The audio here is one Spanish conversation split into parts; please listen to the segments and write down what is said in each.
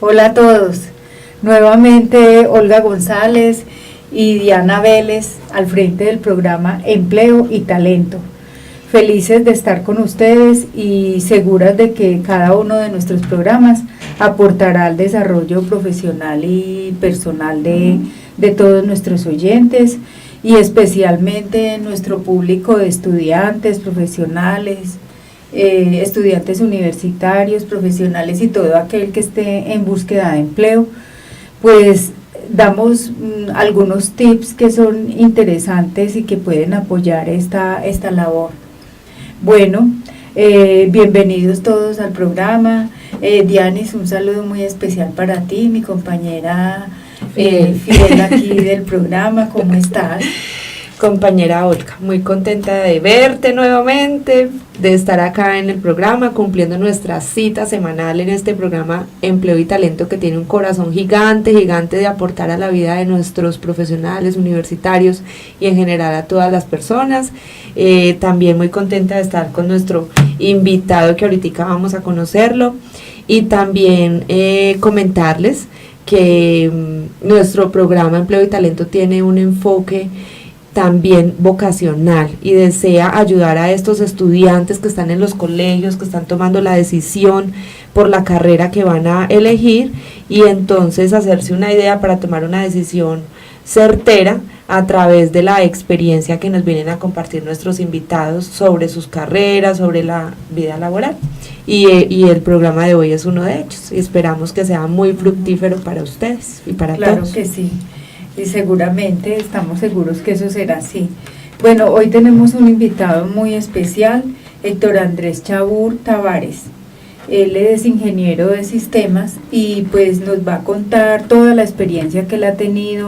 Hola a todos. Nuevamente Olga González y Diana Vélez al frente del programa Empleo y Talento. Felices de estar con ustedes y seguras de que cada uno de nuestros programas aportará al desarrollo profesional y personal de todos nuestros oyentes y especialmente nuestro público de estudiantes, profesionales, estudiantes universitarios, profesionales y todo aquel que esté en búsqueda de empleo. Pues damos algunos tips que son interesantes y que pueden apoyar esta labor. Bueno, bienvenidos todos al programa. Dianis, un saludo muy especial para ti, mi compañera fiel aquí del programa. ¿Cómo estás? Compañera Olga, muy contenta de verte nuevamente, de estar acá en el programa, cumpliendo nuestra cita semanal en este programa Empleo y Talento, que tiene un corazón gigante de aportar a la vida de nuestros profesionales universitarios y en general a todas las personas. También muy contenta de estar con nuestro invitado, que ahorita vamos a conocerlo, y también comentarles que nuestro programa Empleo y Talento tiene un enfoque también vocacional y desea ayudar a estos estudiantes que están en los colegios, que están tomando la decisión por la carrera que van a elegir, y entonces hacerse una idea para tomar una decisión certera a través de la experiencia que nos vienen a compartir nuestros invitados sobre sus carreras, sobre la vida laboral, y el programa de hoy es uno de ellos, y esperamos que sea muy fructífero para ustedes y para todos. Claro que sí. Y seguramente estamos seguros que eso será así. Bueno, hoy tenemos un invitado muy especial, Héctor Andrés Chabur Tavares. Él es ingeniero de sistemas y pues nos va a contar toda la experiencia que él ha tenido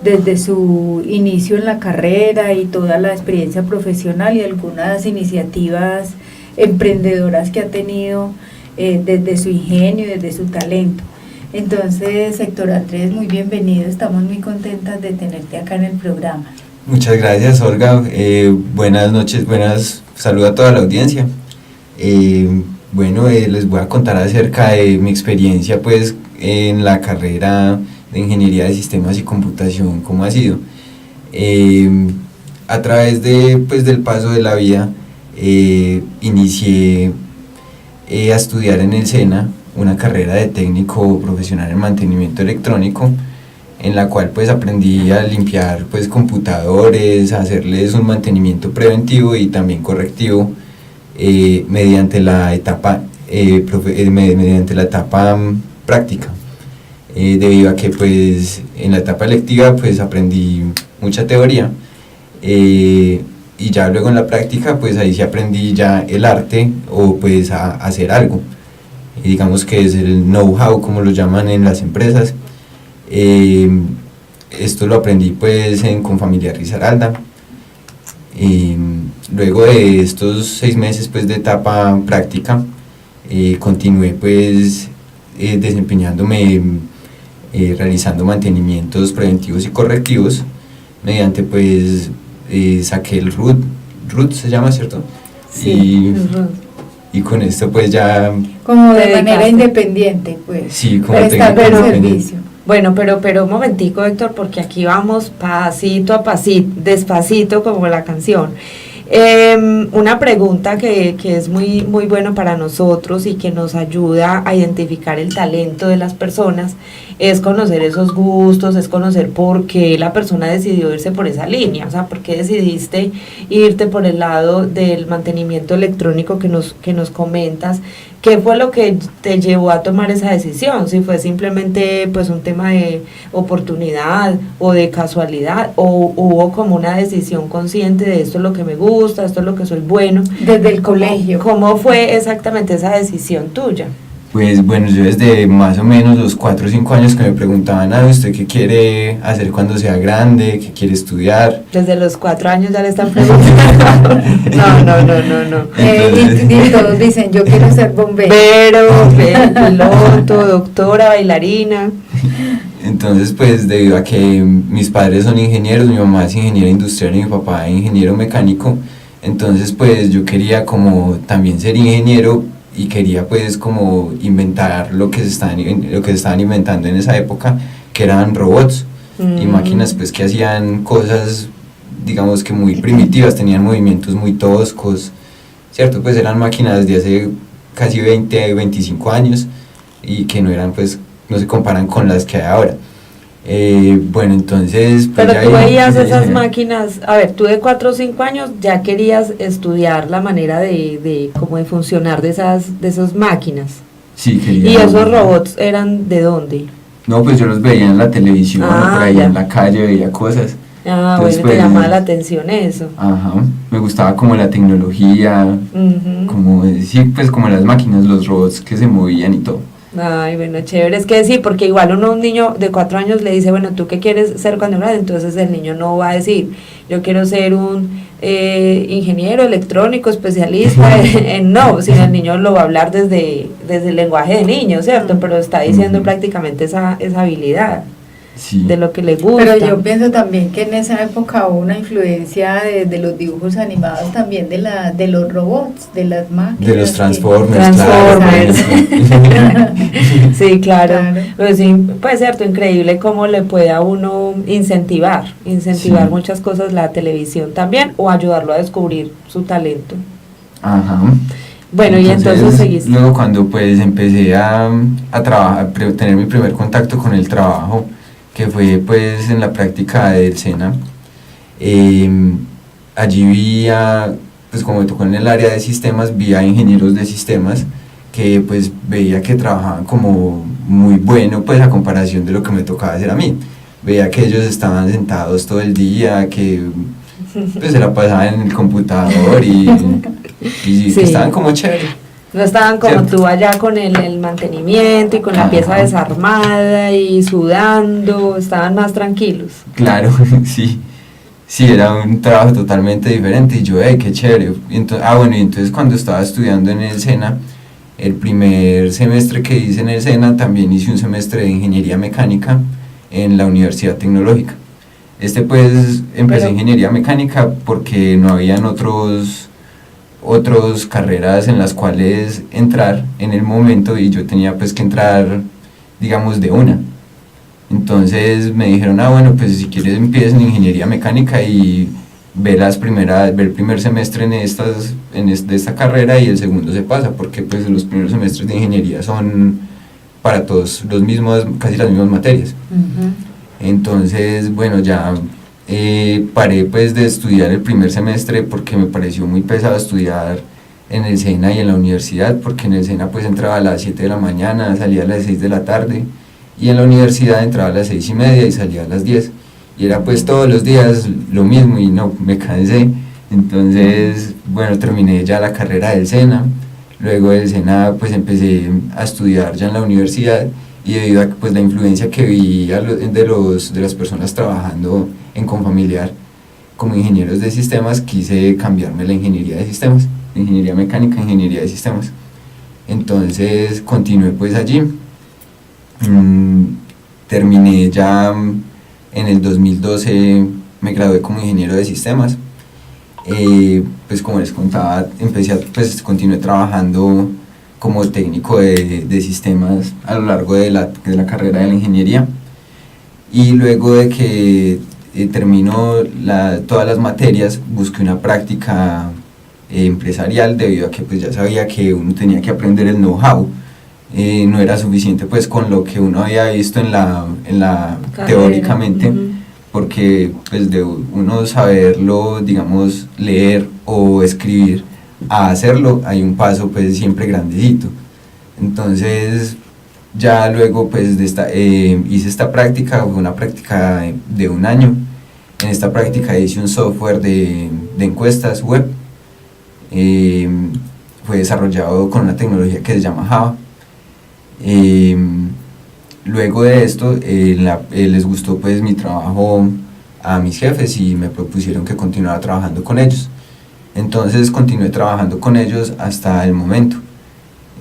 desde su inicio en la carrera y toda la experiencia profesional y algunas iniciativas emprendedoras que ha tenido desde su ingenio y desde su talento. Entonces, Héctor Andrés, muy bienvenido, estamos muy contentas de tenerte acá en el programa. Muchas gracias, Olga. Buenas noches, saludos a toda la audiencia. Les voy a contar acerca de mi experiencia pues en la carrera de Ingeniería de Sistemas y Computación, cómo ha sido. A través del paso de la vida, inicié a estudiar en el SENA, una carrera de técnico profesional en mantenimiento electrónico, en la cual pues aprendí a limpiar pues computadores, a hacerles un mantenimiento preventivo y también correctivo mediante la etapa práctica, debido a que pues en la etapa electiva pues aprendí mucha teoría, y ya luego en la práctica pues ahí sí aprendí ya el arte o pues a hacer algo, y digamos que es el know-how, como lo llaman en las empresas. Esto lo aprendí pues en Confamiliar Risaralda. Luego de estos 6 meses pues de etapa práctica, continué pues desempeñándome, realizando mantenimientos preventivos y correctivos mediante pues saqué el RUT se llama, ¿cierto? Sí, y con esto pues ya... Como de manera independiente, pues. Sí, como prestando el servicio. Bueno, pero un momentico, Héctor, porque aquí vamos pasito a pasito, despacito como la canción. Una pregunta que es muy bueno para nosotros y que nos ayuda a identificar el talento de las personas es conocer esos gustos, es conocer por qué la persona decidió irse por esa línea, o sea, por qué decidiste irte por el lado del mantenimiento electrónico que nos comentas. ¿Qué fue lo que te llevó a tomar esa decisión? Si fue simplemente pues un tema de oportunidad o de casualidad, o hubo como una decisión consciente de esto es lo que me gusta, esto es lo que soy bueno. Desde el colegio. ¿Cómo fue exactamente esa decisión tuya? Pues bueno, yo desde más o menos los 4 o 5 años que me preguntaban, ¿usted qué quiere hacer cuando sea grande? ¿Qué quiere estudiar? Desde los 4 años ya le están preguntando. No. Y todos dicen, yo quiero ser bombero, piloto, doctora, bailarina. Entonces, pues debido a que mis padres son ingenieros, mi mamá es ingeniera industrial y mi papá es ingeniero mecánico, entonces pues yo quería como también ser ingeniero, y quería pues como inventar lo que se estaban inventando en esa época, que eran robots y máquinas pues que hacían cosas, digamos que muy primitivas, tenían movimientos muy toscos, ¿cierto? Pues eran máquinas de hace casi 20, 25 años y que no eran pues, no se comparan con las que hay ahora. Bueno, entonces... Pues pero tú veías esas máquinas, a ver, tú de 4 o 5 años ya querías estudiar la manera de cómo de funcionar de esas máquinas. Sí, quería. ¿Y esos robots eran de dónde? No, pues yo los veía en la televisión, por ahí ya. En la calle veía cosas. Ah, Entonces, bueno, te pues, llamaba la atención eso. Ajá, me gustaba como la tecnología, como sí, pues como las máquinas, los robots que se movían y todo. Ay, bueno, chévere, es que sí, porque igual uno a un niño de 4 años le dice, bueno, ¿tú qué quieres ser cuando grande? Entonces el niño no va a decir, yo quiero ser un ingeniero electrónico especialista no, sino el niño lo va a hablar desde el lenguaje de niño, ¿cierto? Pero está diciendo prácticamente esa habilidad. Sí. De lo que le gusta. Pero yo pienso también que en esa época hubo una influencia de los dibujos animados también de los robots, de las máquinas. De los Transformers. Claro. Sí, claro. Pues sí, pues cierto, increíble cómo le puede a uno incentivar sí. Muchas cosas la televisión también, o ayudarlo a descubrir su talento. Ajá. Bueno, y entonces seguiste. Luego cuando pues empecé a trabajar, tener mi primer contacto con el trabajo, que fue pues en la práctica del SENA, allí vi pues como me tocó en el área de sistemas, vi a ingenieros de sistemas que pues veía que trabajaban como muy bueno pues a comparación de lo que me tocaba hacer a mí. Veía que ellos estaban sentados todo el día, que pues se la pasaban en el computador y sí. Que estaban como chévere. No estaban como ¿cierto? Tú allá con el mantenimiento y con la pieza desarmada y sudando, estaban más tranquilos. Claro, sí, era un trabajo totalmente diferente y yo, qué chévere. Y entonces cuando estaba estudiando en el SENA, el primer semestre que hice en el SENA, también hice un semestre de ingeniería mecánica en la Universidad Tecnológica. Pues empecé ingeniería mecánica porque no habían otras carreras en las cuales entrar en el momento y yo tenía pues que entrar, digamos, de una. Entonces me dijeron, bueno, pues si quieres empiezas en ingeniería mecánica y ve el primer semestre de esta carrera y el segundo se pasa, porque pues los primeros semestres de ingeniería son para todos casi las mismas materias. Entonces, bueno, ya paré pues de estudiar el primer semestre porque me pareció muy pesado estudiar en el SENA y en la universidad, porque en el SENA pues entraba a las 7 de la mañana, salía a las 6 de la tarde, y en la universidad entraba a las 6:30 y salía a las 10, y era pues todos los días lo mismo y no, me cansé. Entonces, bueno, terminé ya la carrera del SENA, luego del SENA pues empecé a estudiar ya en la universidad, y debido a pues la influencia que vi de las personas trabajando en Confamiliar como ingenieros de sistemas, quise cambiarme la ingeniería de sistemas, ingeniería mecánica, ingeniería de sistemas. Entonces continué pues allí, terminé ya en el 2012, me gradué como ingeniero de sistemas. Pues como les contaba, continué trabajando como técnico de sistemas a lo largo de la carrera de la ingeniería, y luego de que terminó todas las materias, busqué una práctica empresarial, debido a que pues ya sabía que uno tenía que aprender el know-how. No era suficiente pues con lo que uno había visto en la teóricamente, porque pues de uno saberlo, digamos, leer o escribir a hacerlo hay un paso pues siempre grandecito. Entonces ya luego pues hice esta práctica, fue una práctica de 1 año. En esta práctica hice un software de encuestas web, fue desarrollado con una tecnología que se llama Java. Luego de esto les gustó pues mi trabajo a mis jefes y me propusieron que continuara trabajando con ellos. Entonces continué trabajando con ellos hasta el momento.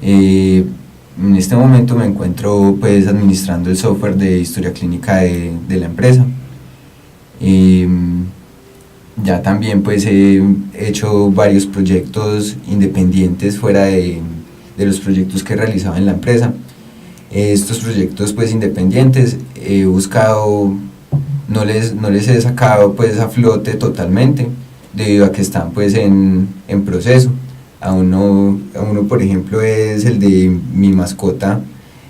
En este momento me encuentro pues administrando el software de historia clínica de la empresa. Ya también pues he hecho varios proyectos independientes fuera de de los proyectos que he realizado en la empresa. Estos proyectos pues independientes he buscado, no les he sacado pues a flote totalmente, debido a que están pues en proceso. A uno por ejemplo es el de mi mascota.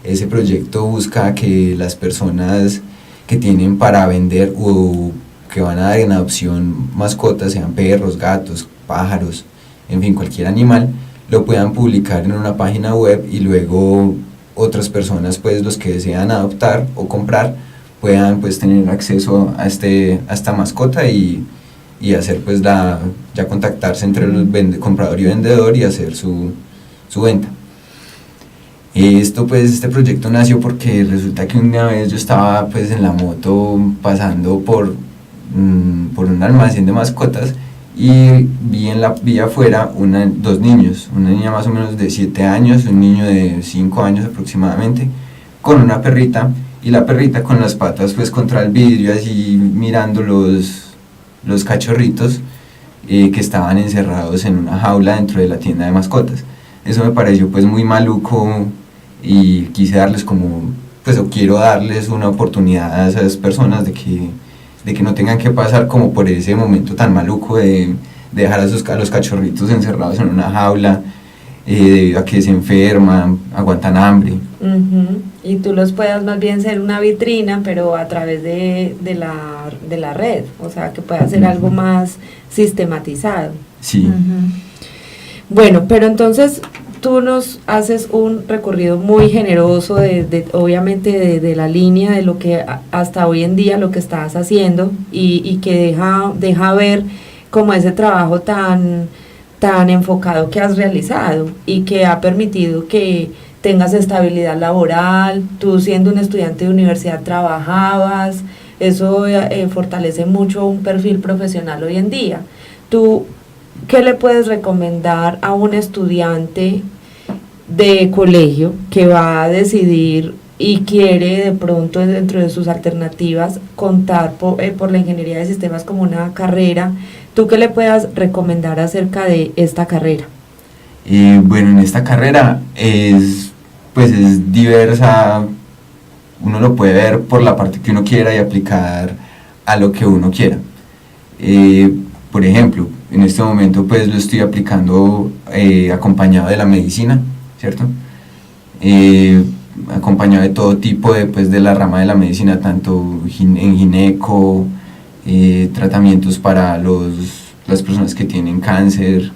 Ese proyecto busca que las personas que tienen para vender o que van a dar en adopción mascotas, sean perros, gatos, pájaros, en fin, cualquier animal, lo puedan publicar en una página web y luego otras personas, pues los que desean adoptar o comprar, puedan pues tener acceso a esta mascota y hacer pues ya contactarse entre el comprador y vendedor y hacer su venta. Este proyecto nació porque resulta que una vez yo estaba pues en la moto pasando por un almacén de mascotas y vi afuera dos niños, una niña más o menos de 7 años, un niño de 5 años aproximadamente, con una perrita, y la perrita con las patas pues contra el vidrio, así mirando los cachorritos que estaban encerrados en una jaula dentro de la tienda de mascotas. Eso me pareció pues muy maluco y quise darles quiero darles una oportunidad a esas personas de que no tengan que pasar como por ese momento tan maluco de dejar a los cachorritos encerrados en una jaula, debido a que se enferman, aguantan hambre. Y tú los puedas más bien ser una vitrina, pero a través de la red, o sea, que pueda ser algo más sistematizado. Sí. Bueno, pero entonces tú nos haces un recorrido muy generoso obviamente de la línea de lo que hasta hoy en día lo que estás haciendo y que deja ver como ese trabajo tan enfocado que has realizado y que ha permitido que tengas estabilidad laboral. Tú siendo un estudiante de universidad trabajabas, eso fortalece mucho un perfil profesional hoy en día. ¿Tú qué le puedes recomendar a un estudiante de colegio que va a decidir y quiere de pronto dentro de sus alternativas contar por la ingeniería de sistemas como una carrera? ¿Tú qué le puedas recomendar acerca de esta carrera? Bueno, en esta carrera es diversa, uno lo puede ver por la parte que uno quiera y aplicar a lo que uno quiera. Por ejemplo, en este momento pues lo estoy aplicando acompañado de la medicina, ¿cierto? Acompañado de todo tipo de la rama de la medicina, tanto en gineco, tratamientos para las personas que tienen cáncer,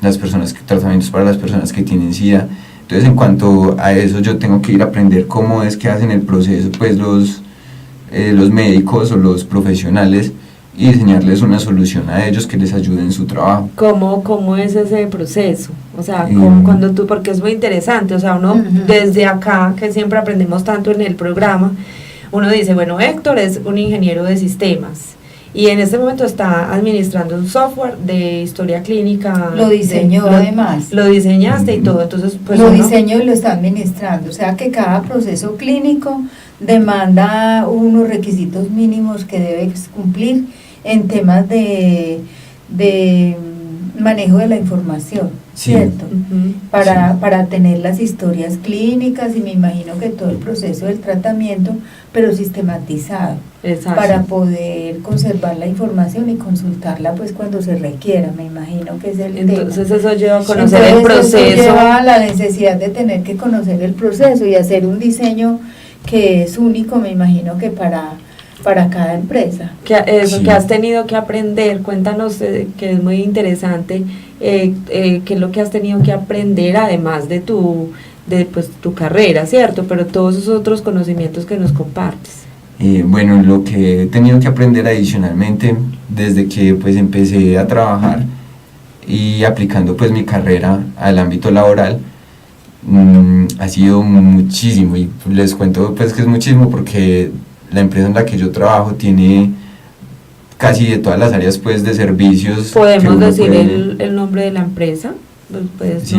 tratamientos para las personas que tienen SIDA. Entonces, en cuanto a eso, yo tengo que ir a aprender cómo es que hacen el proceso pues los médicos o los profesionales, y diseñarles una solución a ellos que les ayude en su trabajo. ¿Cómo es ese proceso? O sea, cuando porque es muy interesante, o sea, uno desde acá, que siempre aprendemos tanto en el programa, uno dice, bueno, Héctor es un ingeniero de sistemas y en este momento está administrando un software de historia clínica. Lo diseñó además. Lo diseñaste y todo, entonces pues lo diseñó y lo está administrando, o sea que cada proceso clínico demanda unos requisitos mínimos que debes cumplir en temas de manejo de la información, sí. ¿cierto? Para tener las historias clínicas y me imagino que todo el proceso del tratamiento, pero sistematizado. Exacto. Para poder conservar la información y consultarla pues cuando se requiera, me imagino que es el Entonces tema. Eso lleva a conocer el proceso. Eso lleva a la necesidad de tener que conocer el proceso y hacer un diseño que es único, me imagino que para cada empresa. Que has tenido que aprender, cuéntanos, que es muy interesante, qué es lo que has tenido que aprender además de tu carrera, ¿cierto? Pero todos esos otros conocimientos que nos compartes. Bueno, lo que he tenido que aprender adicionalmente desde que pues empecé a trabajar y aplicando pues mi carrera al ámbito laboral, ha sido muchísimo, y les cuento pues que es muchísimo porque la empresa en la que yo trabajo tiene casi de todas las áreas pues de servicios. ¿Podemos decir el nombre de la empresa? Pues, sí,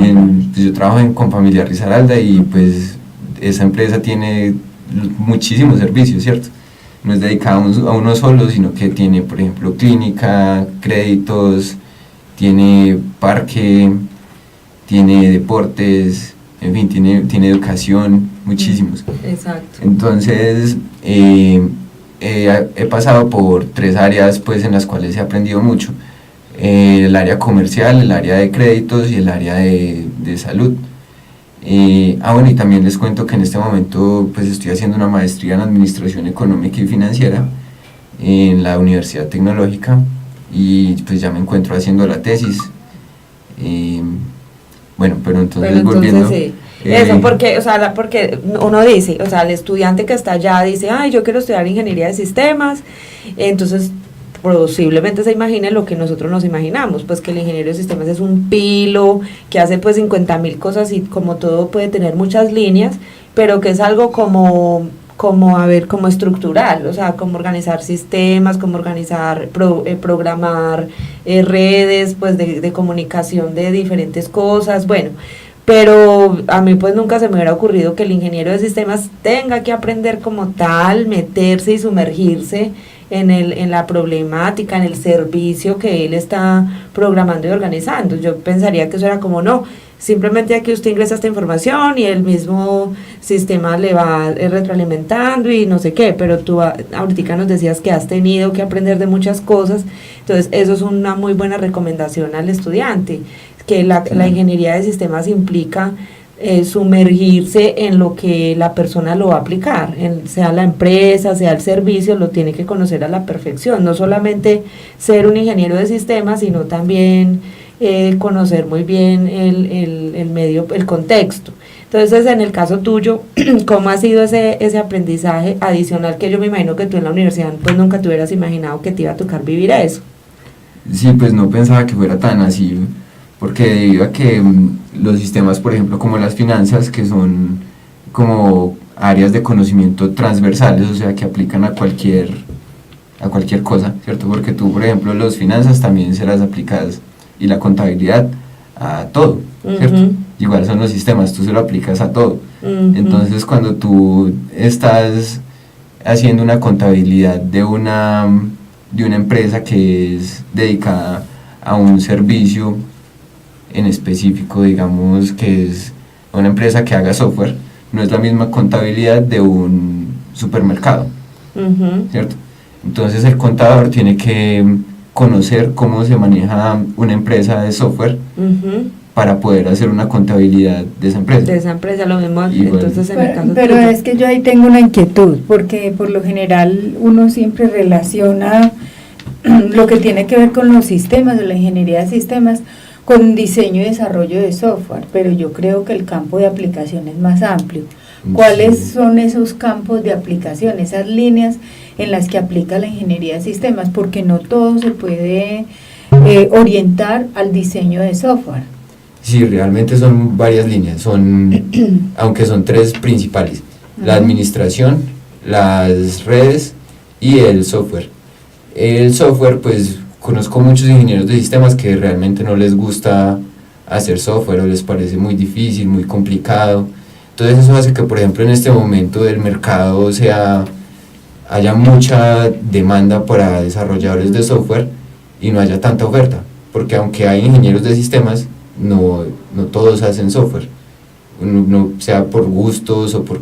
yo trabajo en Confamiliar Risaralda y pues esa empresa tiene muchísimos servicios, ¿cierto? No es dedicado a uno solo, sino que tiene, por ejemplo, clínica, créditos, tiene parque, tiene deportes, en fin, tiene educación, muchísimos. Exacto. Entonces, he pasado por 3 áreas pues en las cuales he aprendido mucho. El área comercial, el área de créditos y el área de salud. Bueno, y también les cuento que en este momento pues estoy haciendo una maestría en Administración Económica y Financiera en la Universidad Tecnológica, y pues ya me encuentro haciendo la tesis. Bueno, pero entonces volviendo... Sí. Eso, porque uno dice, o sea, el estudiante que está allá dice, ay, yo quiero estudiar ingeniería de sistemas, entonces posiblemente se imagine lo que nosotros nos imaginamos, pues que el ingeniero de sistemas es un pilo, que hace pues 50.000 cosas y como todo puede tener muchas líneas, pero que es algo como estructural, o sea, como organizar sistemas, como organizar, programar redes, pues de comunicación de diferentes cosas, bueno. Pero a mí pues nunca se me hubiera ocurrido que el ingeniero de sistemas tenga que aprender como tal, meterse y sumergirse en la problemática, en el servicio que él está programando y organizando. Yo pensaría que eso era como, no, simplemente aquí usted ingresa esta información y el mismo sistema le va retroalimentando y no sé qué, pero tú ahorita nos decías que has tenido que aprender de muchas cosas, entonces eso es una muy buena recomendación al estudiante, que la ingeniería de sistemas implica sumergirse en lo que la persona lo va a aplicar, sea la empresa, sea el servicio, lo tiene que conocer a la perfección, no solamente ser un ingeniero de sistemas, sino también conocer muy bien el medio, el contexto. Entonces, en el caso tuyo, ¿cómo ha sido ese aprendizaje adicional que yo me imagino que tú en la universidad pues nunca te hubieras imaginado que te iba a tocar vivir eso? Sí, pues no pensaba que fuera tan así, porque debido a que los sistemas, por ejemplo, como las finanzas, que son como áreas de conocimiento transversales, o sea, que aplican a cualquier cosa, ¿cierto? Porque tú, por ejemplo, las finanzas también se las aplicas, y la contabilidad a todo, ¿cierto? Igual son los sistemas, tú se lo aplicas a todo. Entonces, cuando tú estás haciendo una contabilidad de una empresa que es dedicada a un servicio en específico, digamos que es una empresa que haga software, no es la misma contabilidad de un supermercado, ¿cierto? Entonces el contador tiene que conocer cómo se maneja una empresa de software para poder hacer una contabilidad de esa empresa. De esa empresa, lo mismo, entonces en el caso pero tuyo. es que yo ahí tengo una inquietud, porque por lo general uno siempre relaciona lo que tiene que ver con los sistemas, o la ingeniería de sistemas, con diseño y desarrollo de software, pero yo creo que el campo de aplicación es más amplio. ¿Cuáles son esos campos de aplicación, esas líneas en las que aplica la ingeniería de sistemas? Porque no todo se puede orientar al diseño de software. Sí, realmente son varias líneas, aunque son 3 principales: la administración, las redes y el software. El software, pues conozco muchos ingenieros de sistemas que realmente no les gusta hacer software o les parece muy difícil, muy complicado. Entonces eso hace que, por ejemplo, en este momento del mercado haya mucha demanda para desarrolladores de software y no haya tanta oferta, porque aunque hay ingenieros de sistemas, no todos hacen software, no sea por gustos o por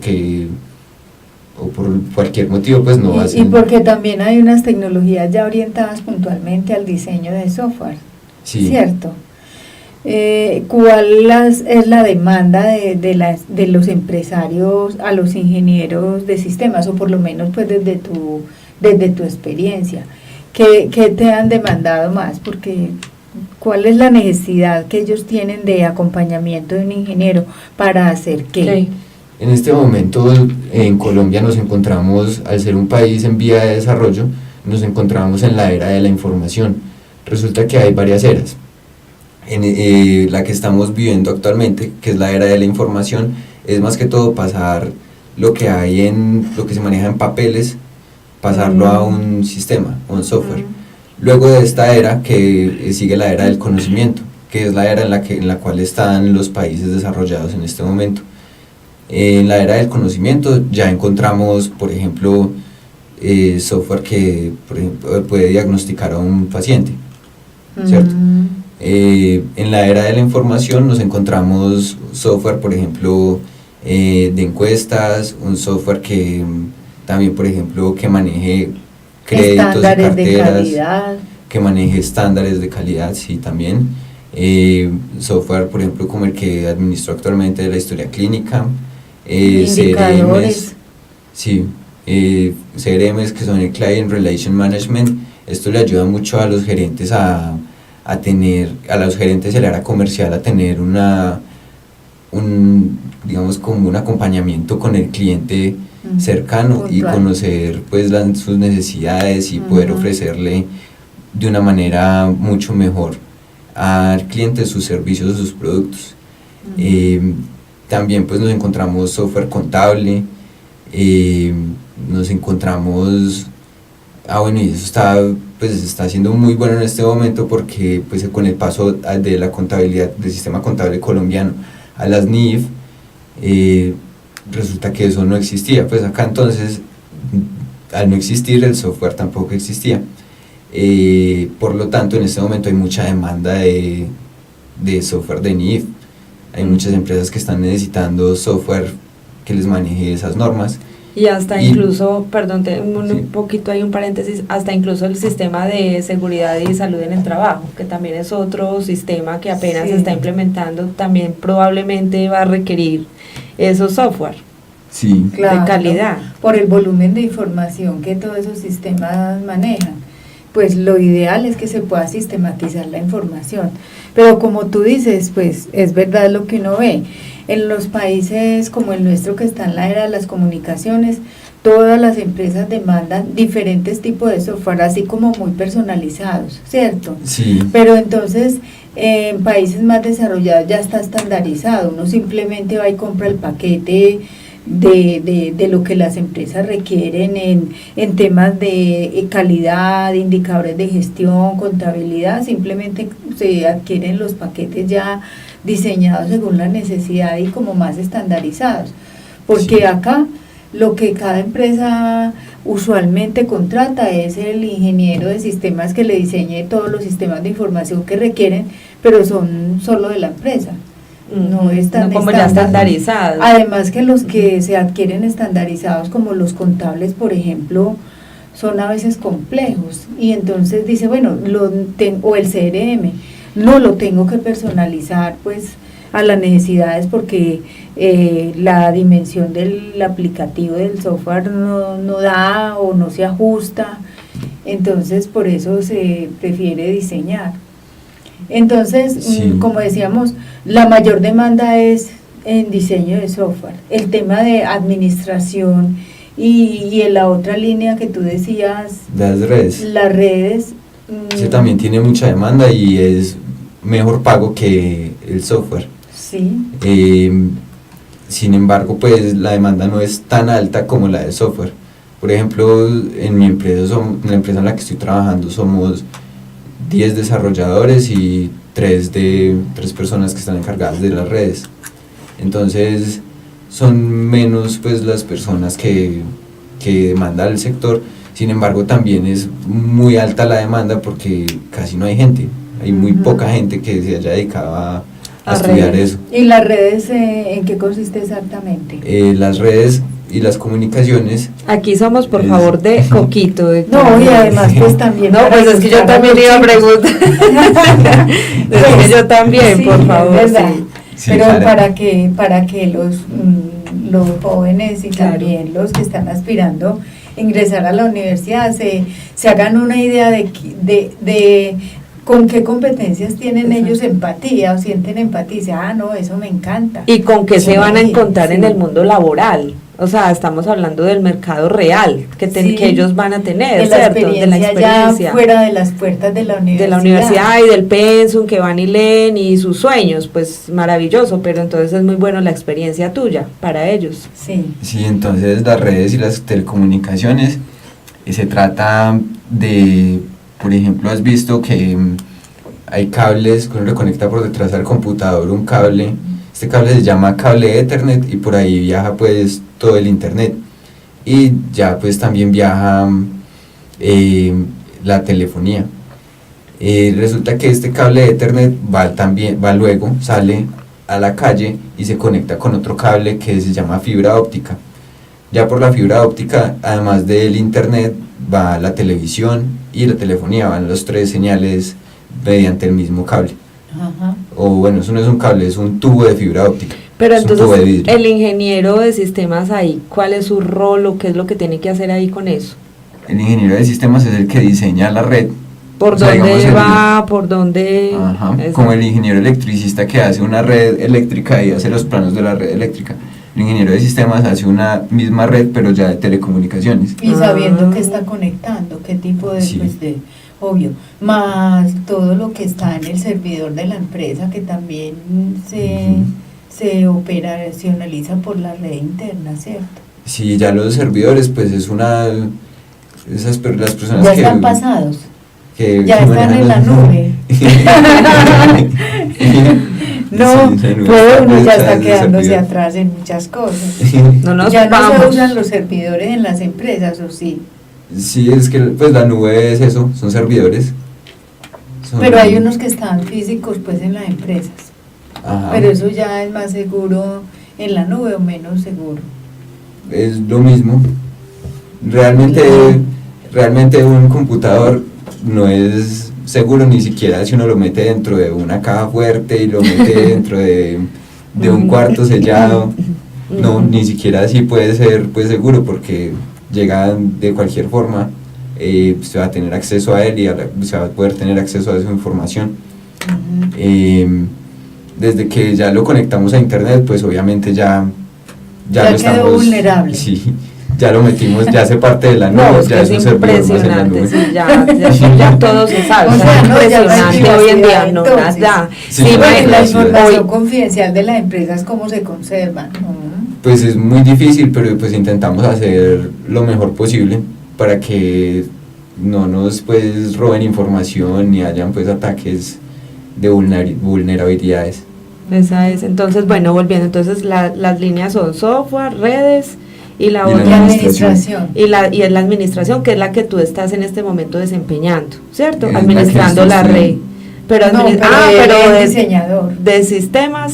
cualquier motivo, pues no hacen. Y porque también hay unas tecnologías ya orientadas puntualmente al diseño de software, sí. ¿Cierto? ¿Cuál es la demanda de los empresarios a los ingenieros de sistemas, o por lo menos pues desde tu experiencia? ¿Qué te han demandado más? Porque ¿cuál es la necesidad que ellos tienen de acompañamiento de un ingeniero para hacer qué? Sí. En este momento en Colombia nos encontramos, al ser un país en vía de desarrollo, nos encontramos en la era de la información. Resulta que hay varias eras. En la que estamos viviendo actualmente, que es la era de la información, es más que todo pasar lo que se maneja en papeles, pasarlo a un sistema, a un software. Luego de esta era, que sigue la era del conocimiento, que es la era en la cual están los países desarrollados en este momento. En la era del conocimiento ya encontramos, por ejemplo, software que, por ejemplo, puede diagnosticar a un paciente, ¿cierto? En la era de la información nos encontramos software, por ejemplo, de encuestas, un software que también, por ejemplo, que maneje créditos y estándares de carteras, calidad. que maneje estándares de calidad, sí, también. Software, por ejemplo, como el que administro actualmente de la historia clínica, Indicadores. CRMs, sí, CRMs que son el Client Relation Management. Esto le ayuda mucho a los gerentes a los gerentes de la área comercial a tener digamos como un acompañamiento con el cliente cercano y puntual. conocer pues sus necesidades y poder ofrecerle de una manera mucho mejor al cliente sus servicios, sus productos. También pues nos encontramos software contable, nos encontramos, bueno, y eso está siendo muy bueno en este momento porque pues con el paso de la contabilidad, del sistema contable colombiano a las NIF, resulta que eso no existía, pues acá entonces, al no existir, el software tampoco existía. Por lo tanto, en este momento hay mucha demanda de software de NIF. Hay muchas empresas que están necesitando software que les maneje esas normas. Y hasta incluso, perdón, un sí. poquito hay un paréntesis, hasta incluso el sistema de seguridad y salud en el trabajo, que también es otro sistema que apenas se está implementando, también probablemente va a requerir esos software Sí. Claro, de calidad. por el volumen de información que todos esos sistemas manejan. Pues lo ideal es que se pueda sistematizar la información. Pero como tú dices, pues es verdad lo que uno ve. En los países como el nuestro, que está en la era de las comunicaciones, todas las empresas demandan diferentes tipos de software, así como muy personalizados, ¿cierto? Sí. Pero entonces, en países más desarrollados ya está estandarizado, uno simplemente va y compra el paquete de lo que las empresas requieren en temas de calidad, indicadores de gestión, contabilidad, simplemente se adquieren los paquetes ya diseñados según la necesidad y como más estandarizados, porque Sí. acá lo que cada empresa usualmente contrata es el ingeniero de sistemas que le diseñe todos los sistemas de información que requieren, pero son solo de la empresa. No están No como ya estandarizados. Además que los que se adquieren estandarizados, como los contables, por ejemplo, son a veces complejos. Y entonces dice, bueno, o el CRM, no lo tengo que personalizar pues a las necesidades porque la dimensión del aplicativo del software no da o no se ajusta. Entonces por eso se prefiere diseñar. Entonces, Sí. como decíamos, la mayor demanda es en diseño de software. El tema de administración y en la otra línea que tú decías, Las redes. las redes. Ese también tiene mucha demanda y es mejor pago que el software. Sí. Sin embargo, pues la demanda no es tan alta como la del software. Por ejemplo, en mi empresa, en la empresa en la que estoy trabajando, somos 10 desarrolladores y 3 personas que están encargadas de las redes. Entonces, son menos pues las personas que demanda el sector. Sin embargo, también es muy alta la demanda porque casi no hay gente. Hay muy poca gente que se haya dedicado a estudiar redes. eso. ¿Y las redes en qué consiste exactamente? Las redes y las comunicaciones. Aquí somos, por favor, de coquito. No, y además pues también... No, pues es que yo también iba a preguntar. Es que yo también, sí, por favor. es verdad. Sí. Sí, Pero claro. para que los jóvenes y Claro. también los que están aspirando a ingresar a la universidad se hagan una idea de con qué competencias tienen ellos empatía o sienten empatía y dicen, no, eso me encanta. ¿Y con qué se van a Sí, encontrar en sí. el mundo laboral? O sea, estamos hablando del mercado real que Sí. que ellos van a tener, de la ¿cierto? experiencia, De la experiencia. ya fuera de las puertas de la universidad. De la universidad y del pensum que van y leen y sus sueños, pues maravilloso, pero entonces es muy bueno la experiencia tuya para ellos. Sí. Sí, entonces las redes y las telecomunicaciones, se trata de, por ejemplo, has visto que hay cables que uno le conecta por detrás al computador, un cable, este cable se llama cable Ethernet y por ahí viaja pues todo el internet y ya pues también viaja la telefonía. Resulta que este cable de Ethernet va luego, sale a la calle y se conecta con otro cable que se llama fibra óptica. Ya por la fibra óptica, además del internet, va la televisión y la telefonía, van los 3 señales mediante el mismo cable. Ajá. O bueno, eso no es un cable, es un tubo de fibra óptica. Pero es un tubo de entonces, vidrio. el ingeniero de sistemas ahí, ¿cuál es su rol o qué es lo que tiene que hacer ahí con eso? El ingeniero de sistemas es el que diseña la red. ¿Por O sea, dónde digamos, va? ¿Por dónde? Ajá, Eso. como el ingeniero electricista que hace una red eléctrica y hace los planos de la red eléctrica. El ingeniero de sistemas hace una misma red, pero ya de telecomunicaciones. Y sabiendo que está conectando, qué tipo de, Sí. pues de, obvio, más todo lo que está en el servidor de la empresa que también se operacionaliza por la red interna, ¿cierto? Sí, ya los servidores, pues es las personas Ya que... están pasados, que ya están en la nube. No, Sí, pues uno ya está de quedándose servidor. atrás en muchas cosas. No nos Ya no se vamos. usan los servidores en las empresas, ¿o sí? Sí, es que pues la nube es eso, son servidores. Pero hay unos que están físicos pues en las empresas. Ajá. Pero eso ya es más seguro en la nube o menos seguro. Es lo mismo. Realmente un computador no es seguro ni siquiera si uno lo mete dentro de una caja fuerte y lo mete dentro de un cuarto sellado. No, ni siquiera así puede ser pues seguro porque llega de cualquier forma, se va a tener acceso a él y se va a poder tener acceso a esa información. Desde que ya lo conectamos a internet, pues obviamente ya lo quedó estamos vulnerable. Sí, ya lo metimos, ya hace parte de la nube, No, es ya que es es un servidor más en la impresionante, nube. sí, ya todo se sabe, O o sea, sea, es no, ya no hay impresionante hoy en día, privacidad, no, entonces. nada. Sí, Sí, no hay Bueno, la privacidad. información hoy, confidencial de las empresas, ¿cómo se conservan? Pues es muy difícil, pero pues intentamos hacer lo mejor posible para que no nos pues roben información ni hayan pues ataques de vulnerabilidades. esa es, entonces, bueno, volviendo, entonces las líneas son software, redes y la Y la otra administración. y es la administración, que es la que tú estás en este momento desempeñando, ¿cierto? Es la Administrando que la estoy- red. Pero, No, pero él es diseñador. de sistemas,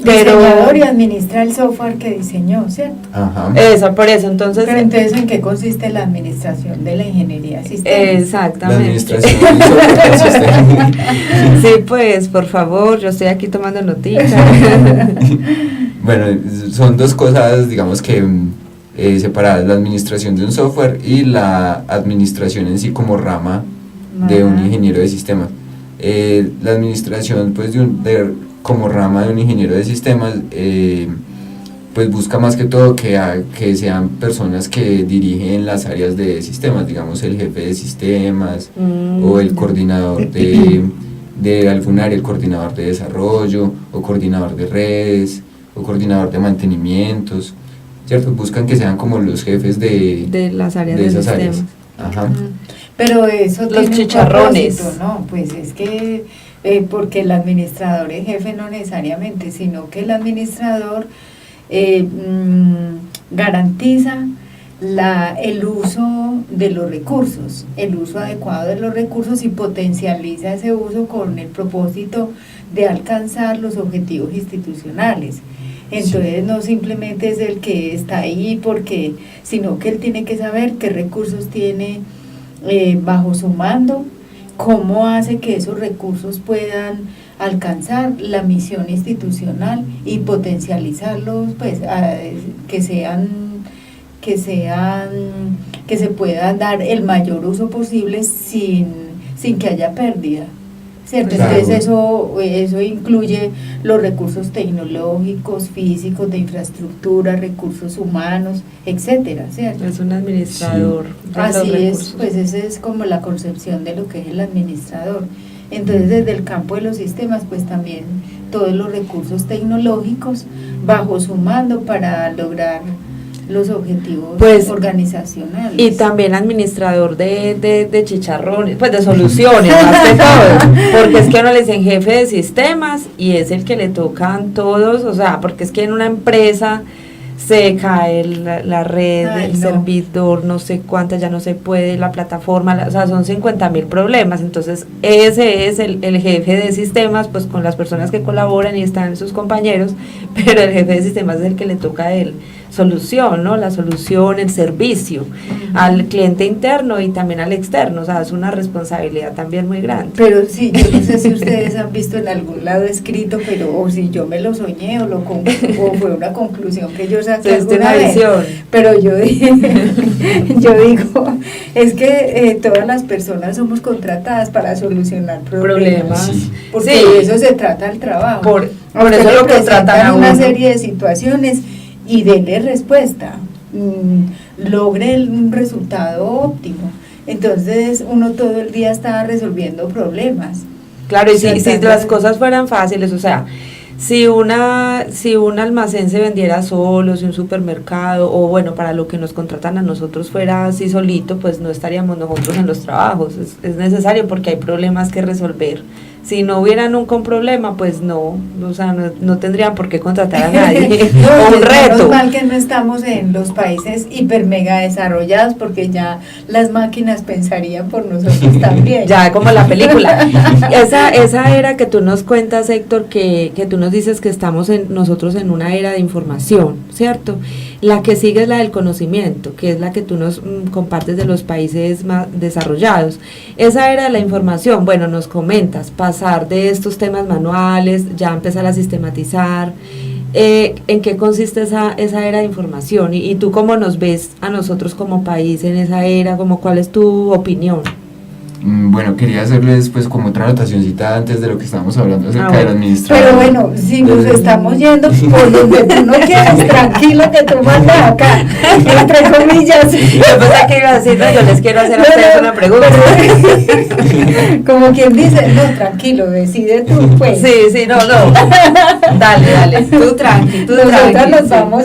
Diseñador pero y administra el software que diseñó, ¿cierto? Ajá. eso, por eso, entonces, Pero entonces, ¿en qué consiste la administración de la ingeniería de sistemas? La exactamente. administración del software del sistema. Sí, pues, por favor, yo estoy aquí tomando noticias. Bueno, son dos cosas, digamos que separadas, la administración de un software y la administración en sí como rama de un Ajá. ingeniero de sistemas. La administración pues como rama de un ingeniero de sistemas pues busca más que todo que sean personas que dirigen las áreas de sistemas, digamos el jefe de sistemas o el coordinador de algún área, el coordinador de desarrollo o coordinador de redes o coordinador de mantenimientos, ¿cierto? Buscan que sean como los jefes de las áreas de de esas sistemas. áreas. Ajá. Pero eso Los tiene un chicharrones. propósito, ¿no? Pues es que, porque el administrador es jefe no necesariamente, sino que el administrador garantiza el uso de los recursos, el uso adecuado de los recursos y potencializa ese uso con el propósito de alcanzar los objetivos institucionales. Entonces no simplemente es el que está ahí sino que él tiene que saber qué recursos tiene bajo su mando, cómo hace que esos recursos puedan alcanzar la misión institucional y potencializarlos, pues que se pueda dar el mayor uso posible sin que haya pérdida, ¿cierto? Claro. Entonces eso incluye los recursos tecnológicos, físicos, de infraestructura, recursos humanos, etcétera, ¿cierto? Es un administrador de los Así es, recursos. pues esa es como la concepción de lo que es el administrador. Entonces desde el campo de los sistemas pues también todos los recursos tecnológicos bajo su mando para lograr los objetivos Pues, organizacionales. Y también administrador de chicharrones, pues de soluciones, más que todo, porque es que uno le dicen jefe de sistemas y es el que le tocan todos, o sea, porque es que en una empresa se cae la red, Ay, el no. servidor, no sé cuántas, ya no se puede, la plataforma, o sea, son 50.000 problemas. Entonces, ese es el jefe de sistemas, pues con las personas que colaboran y están sus compañeros, pero el jefe de sistemas es el que le toca el solución, ¿no? La solución, el servicio al cliente interno y también al externo, o sea, es una responsabilidad también muy grande. Pero sí, yo no sé si ustedes han visto en algún lado escrito, pero o si yo me lo soñé o fue una conclusión que yo saqué alguna vez. Pero yo digo, es que todas las personas somos contratadas para solucionar problemas, Sí. porque Sí. de eso se trata el trabajo. Por Usted eso le lo contratan presentan a una uno. serie de situaciones y denle respuesta, logre un resultado óptimo. Entonces uno todo el día está resolviendo problemas. Claro, y si Tratando las de- cosas fueran fáciles, o sea, si un almacén se vendiera solo, si un supermercado, o bueno, para lo que nos contratan a nosotros fuera así solito, pues no estaríamos nosotros en los trabajos. Es necesario porque hay problemas que resolver. Si no hubiera nunca un problema, pues no, o sea, no tendrían por qué contratar a nadie. No, O un pues, reto. menos mal que no estamos en los países hiper mega desarrollados, porque ya las máquinas pensarían por nosotros también. Ya como la película. Esa era que tú nos cuentas, Héctor, que tú nos dices que estamos nosotros en una era de información, ¿cierto? La que sigue es la del conocimiento, que es la que tú nos compartes de los países más desarrollados. Esa era la información, bueno, nos comentas, pasar de estos temas manuales, ya empezar a sistematizar. ¿En qué consiste esa era de información? Y tú cómo nos ves a nosotros como país en esa era, como cuál es tu opinión. Bueno, quería hacerles pues como otra anotacioncita antes de lo que estábamos hablando acerca del administrador. Pero bueno, si nos estamos yendo por donde tú no quieres, tranquilo que tú mandas acá, entre comillas. Yo pensé que iba a decir, no, yo les quiero hacer a ustedes una pregunta. Como quien dice, no, tranquilo, decide tú, pues. Sí, no. Dale, tú tranqui, Nosotras nos sí. vamos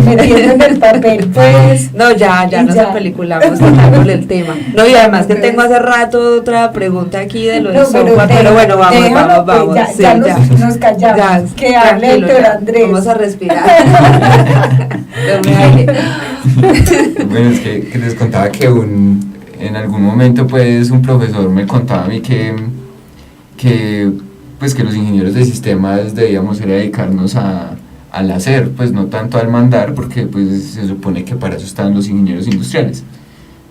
metiendo en el papel, pues. No, ya Y nos ya. apeliculamos total con el tema. No, y además que tengo hace rato otra pregunta aquí de lo del software, pero bueno, déjalo, vamos. pues, Sí, ya nos callamos. Ya, Que hable tranquilo, Héctor ya. Andrés. Vamos a respirar. Tome aire. Bueno, es que les contaba que en algún momento pues un profesor me contaba a mí que pues que los ingenieros de sistemas debíamos ir a dedicarnos al hacer, pues no tanto al mandar, porque pues se supone que para eso están los ingenieros industriales.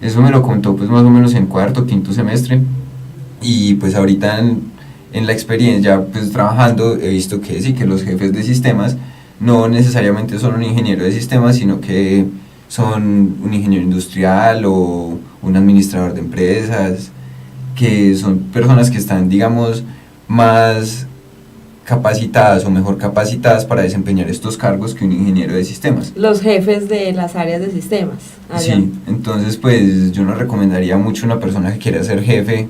Eso me lo contó pues más o menos en cuarto, quinto semestre, y pues ahorita en la experiencia pues trabajando he visto que sí, que los jefes de sistemas no necesariamente son un ingeniero de sistemas, sino que son un ingeniero industrial o un administrador de empresas, que son personas que están, digamos, más capacitadas o mejor capacitadas para desempeñar estos cargos que un ingeniero de sistemas. Los jefes de las áreas de sistemas. Allá. Sí, entonces pues yo no recomendaría mucho a una persona que quiera ser jefe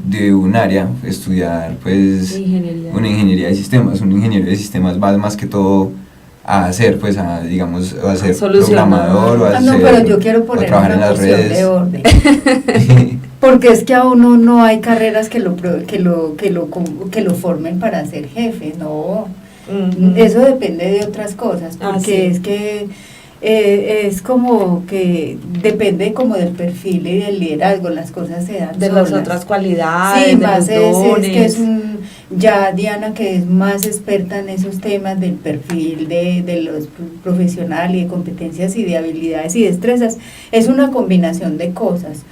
de un área, estudiar pues Ingeniería. una ingeniería de sistemas. Un ingeniero de sistemas va más que todo a hacer, pues a, digamos, a ser programador o a no, ser, pero yo quiero o poner trabajar en una las cuestión de redes. orden. Porque es que a uno no hay carreras que lo formen para ser jefe, no. Eso depende de otras cosas, porque sí. es que es como que depende como del perfil y del liderazgo, las cosas se dan De solas. las otras cualidades, Sí, de más los es dones. que es ya Diana, que es más experta en esos temas del perfil de los profesional y de competencias y de habilidades y destrezas, es una combinación de cosas.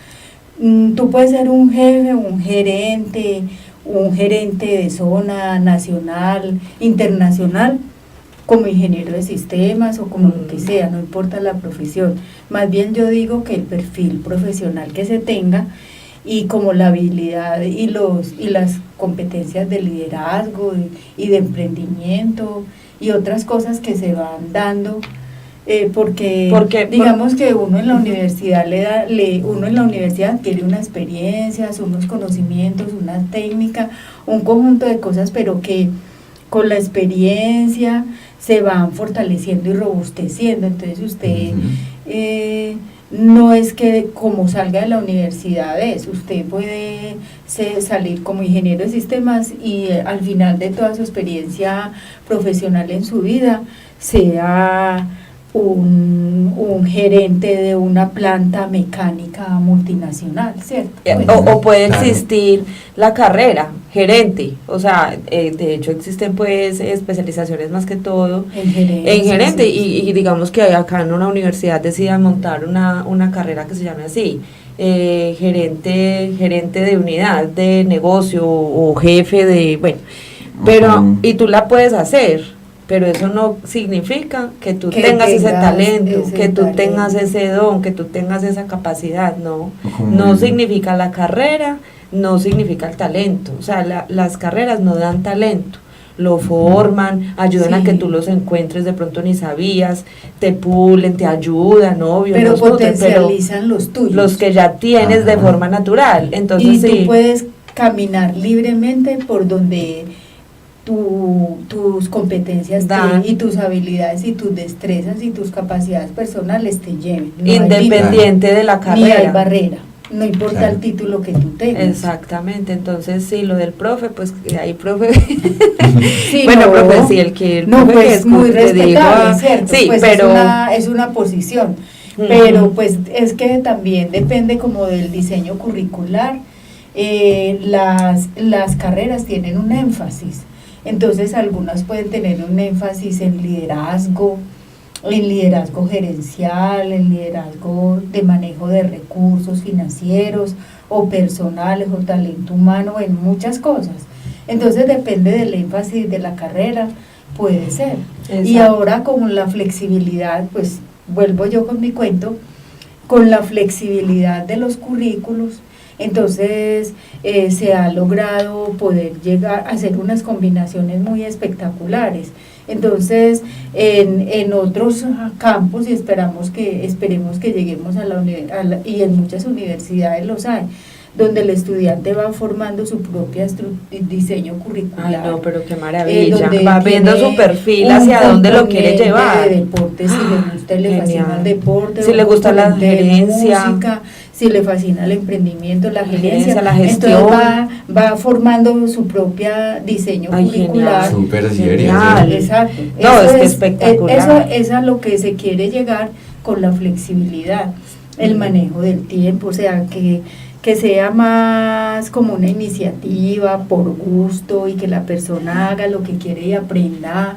Tú puedes ser un jefe, un gerente de zona nacional, internacional, como ingeniero de sistemas o como lo que sea, no importa la profesión. Más bien yo digo que el perfil profesional que se tenga y como la habilidad y las competencias de liderazgo y de emprendimiento y otras cosas que se van dando, porque digamos que uno en la universidad uno en la universidad adquiere una experiencia, unos conocimientos, una técnica, un conjunto de cosas, pero que con la experiencia se van fortaleciendo y robusteciendo. Entonces usted no es que como salga de la universidad usted puede salir como ingeniero de sistemas y al final de toda su experiencia profesional en su vida sea un gerente de una planta mecánica multinacional, ¿cierto? O puede Claro. existir la carrera, gerente, o sea, de hecho existen pues especializaciones más que todo En gerente. en gerente sí, sí. y digamos que acá en una universidad decidan montar una carrera que se llame así, gerente de unidad de negocio o jefe de, bueno, pero Ujú. y tú la puedes hacer. Pero eso no significa que tú Que tengas ese tengas talento, ese que tú talento. tengas ese don, que tú tengas esa capacidad, no. Como No el- significa la carrera, no significa el talento. O sea, las carreras no dan talento, lo forman, ayudan a Sí. que tú los encuentres, de pronto ni sabías, te pulen, te ayudan, obvio, Pero nos nutren, pero potencializan los tuyos. los que ya tienes de Ajá. forma natural. Entonces y sí. tú puedes caminar libremente por donde tus competencias Dan. y tus habilidades y tus destrezas y tus capacidades personales te lleven. No hay Independiente de la límite, ni hay carrera. barrera, no importa Claro. el título que tú tengas. Exactamente, entonces sí, lo del profe, pues ahí profe, Sí, bueno, no, profe, sí, el no, profe que pues muy te dijo, respetable, ¿cierto? sí, Pues pero es una posición, Ujú. pero pues es que también depende como del diseño curricular. Las carreras tienen un énfasis, entonces algunas pueden tener un énfasis en liderazgo gerencial, en liderazgo de manejo de recursos financieros o personales o talento humano, en muchas cosas. Entonces depende del énfasis de la carrera, puede ser. Y Exacto. ahora con la flexibilidad, pues vuelvo yo con mi cuento, con la flexibilidad de los currículos, entonces se ha logrado poder llegar a hacer unas combinaciones muy espectaculares. Entonces, en otros campos, y esperemos que lleguemos y en muchas universidades los hay, donde el estudiante va formando su propio diseño curricular. Ay, no, pero qué maravilla, donde va viendo tiene su perfil un hacia dónde lo quiere componente llevar. de deporte, si le gusta y le fascina Genial. el deporte, Si un le gusta la componente de gerencia. música, si le fascina el emprendimiento, la gerencia, La gestión. entonces va formando su propia diseño Ay, curricular. genial. Súper serio, Genial. Exacto. No, Eso es que espectacular. Eso es a lo que se quiere llegar con la flexibilidad, el manejo del tiempo, o sea, que sea más como una iniciativa por gusto y que la persona haga lo que quiere y aprenda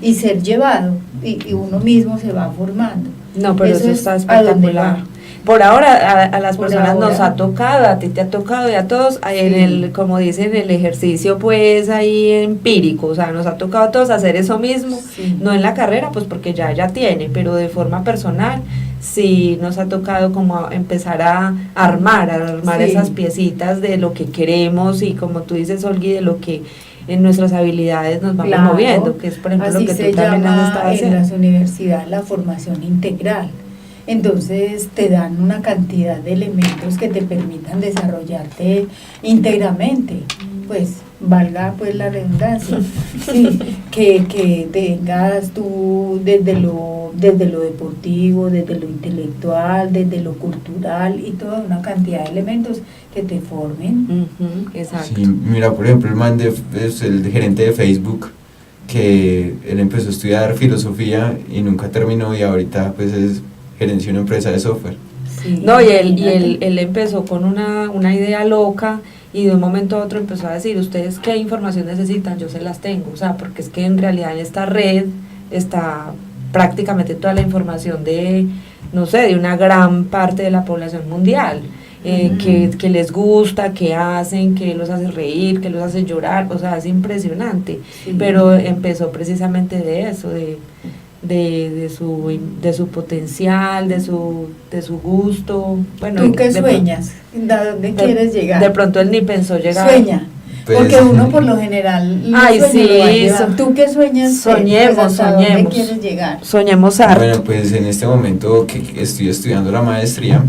y ser llevado y uno mismo se va formando. No, pero eso es está a donde espectacular. va. Por ahora a las Por personas nos ahora. ha tocado, a ti te ha tocado y a todos, en Sí. el, como dicen, el ejercicio pues ahí empírico, o sea, nos ha tocado a todos hacer eso mismo, Sí. no en la carrera pues porque ya tiene, pero de forma personal sí nos ha tocado como empezar a armar Sí. esas piecitas de lo que queremos y como tú dices, Olgui, de lo que en nuestras habilidades nos vamos Claro. moviendo, que es por ejemplo Así lo que se tú también has llama estado en haciendo. las universidades la formación integral. Entonces te dan una cantidad de elementos que te permitan desarrollarte íntegramente, pues valga pues la redundancia, sí, que tengas tú desde lo deportivo, desde lo intelectual, desde lo cultural y toda una cantidad de elementos que te formen. Ujú, exacto. Sí, mira, por ejemplo, es el gerente de Facebook, que él empezó a estudiar filosofía y nunca terminó y ahorita pues es gerencia de una empresa de software. Sí, No, y imagínate. él empezó con una idea loca y de un momento a otro empezó a decir, ustedes qué información necesitan, yo se las tengo, o sea, porque es que en realidad en esta red está prácticamente toda la información de, no sé, de una gran parte de la población mundial, que les gusta, que hacen, que los hace reír, que los hace llorar, o sea, es impresionante, Sí. pero empezó precisamente de eso, de su potencial, de su gusto. Bueno, ¿Tú qué de sueñas? ¿A dónde pro- quieres llegar? De pronto él ni pensó llegar. Sueña. Pues, Porque uno por lo general lo Ay, sueña, sí, lo va a llevar. ¿Tú qué sueñas? soñemos, ¿Hasta dónde soñemos. quieres llegar? Soñemos harto. Bueno, pues en este momento que estoy estudiando la maestría,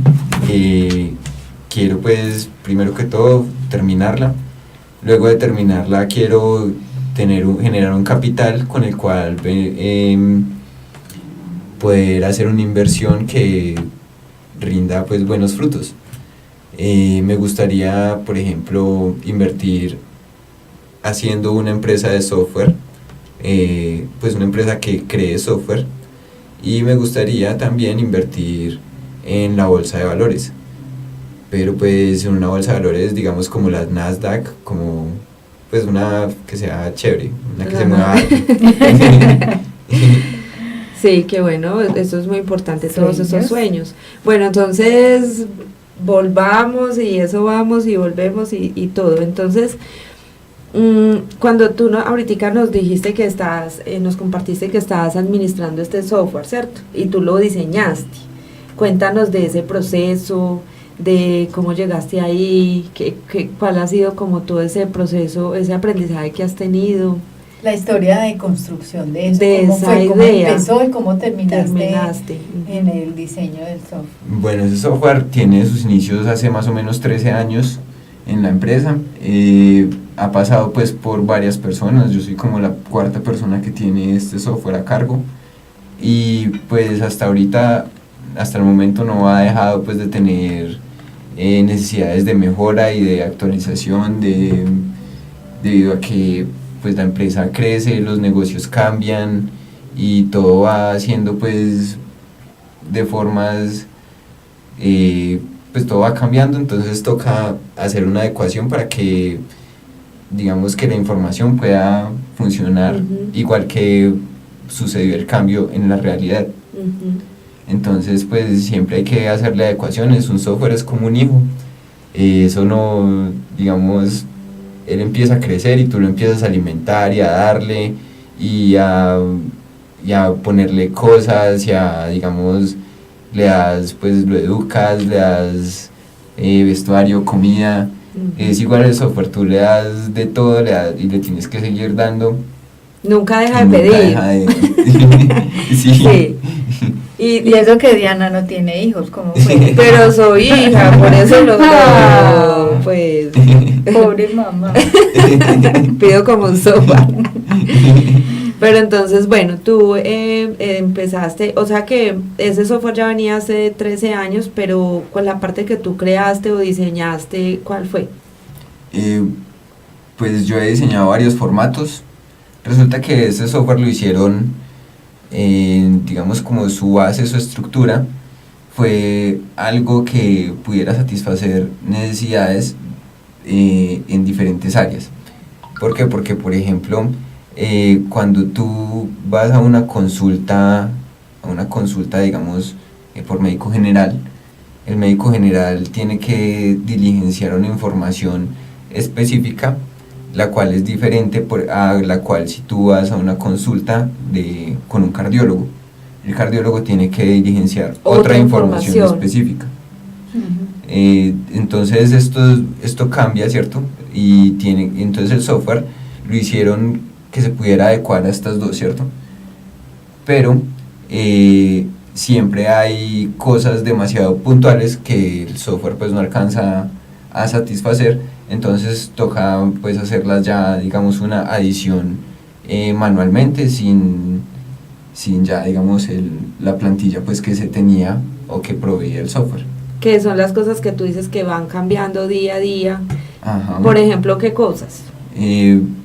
quiero pues primero que todo terminarla. Luego de terminarla quiero generar un capital con el cual poder hacer una inversión que rinda pues buenos frutos. Me gustaría, por ejemplo, invertir haciendo una empresa de software, pues una empresa que cree software y me gustaría también invertir en la bolsa de valores, pero pues en una bolsa de valores, digamos, como la Nasdaq, como pues una que sea chévere, una que se mueva harto. Sí, qué bueno, eso es muy importante, todos esos Sueños. sueños. Bueno, entonces volvamos y eso vamos y volvemos y todo. Entonces, cuando tú ahorita nos dijiste que nos compartiste que estabas administrando este software, ¿cierto? Y tú lo diseñaste. Cuéntanos de ese proceso, de cómo llegaste ahí, cuál ha sido como todo ese proceso, ese aprendizaje que has tenido. La historia de construcción de eso, De cómo esa fue, cómo idea. empezó y cómo terminaste Ujú. en el diseño del software. Bueno, ese software tiene sus inicios hace más o menos 13 años en la empresa. Ha pasado pues por varias personas, yo soy como la cuarta persona que tiene este software a cargo, y pues hasta ahorita, hasta el momento no ha dejado pues de tener necesidades de mejora y de actualización, debido a que pues la empresa crece, los negocios cambian y todo va haciendo pues de formas, pues todo va cambiando, entonces toca hacer una adecuación para que, digamos, que la información pueda funcionar Ujú. igual que sucedió el cambio en la realidad. Ujú. Entonces pues siempre hay que hacerle adecuaciones, un software es como un hijo, eso no, digamos, él empieza a crecer y tú lo empiezas a alimentar y a darle y a ponerle cosas y a, digamos, le das, pues lo educas, le das vestuario, comida. Ujú. Es igual el software, tú le das de todo, le das y le tienes que seguir dando. Nunca deja y de nunca pedir. deja de- sí. Sí. Y eso que Diana no tiene hijos, ¿cómo fue? Pero soy hija, por eso lo Ah. pues Pobre mamá. pido como un sofá. Pero entonces, bueno, tú empezaste, o sea que ese software ya venía hace 13 años, pero con la parte que tú creaste o diseñaste, ¿cuál fue? Pues yo he diseñado varios formatos. Resulta que este software lo hicieron, digamos, como su base, su estructura, fue algo que pudiera satisfacer necesidades en diferentes áreas. ¿Por qué? Porque, por ejemplo, cuando tú vas a una consulta, digamos, por médico general, el médico general tiene que diligenciar una información específica, la cual es diferente a la cual si tú vas a una consulta con un cardiólogo. El cardiólogo tiene que diligenciar otra información específica. Entonces esto cambia, ¿cierto? Entonces el software lo hicieron que se pudiera adecuar a estas dos, ¿cierto? Pero siempre hay cosas demasiado puntuales que el software pues no alcanza a satisfacer, entonces toca pues hacerlas ya, digamos, una adición manualmente sin ya, digamos, la plantilla pues que se tenía o que proveía el software. Que son las cosas que tú dices que van cambiando día a día. Ajá. Por ejemplo, ¿qué cosas?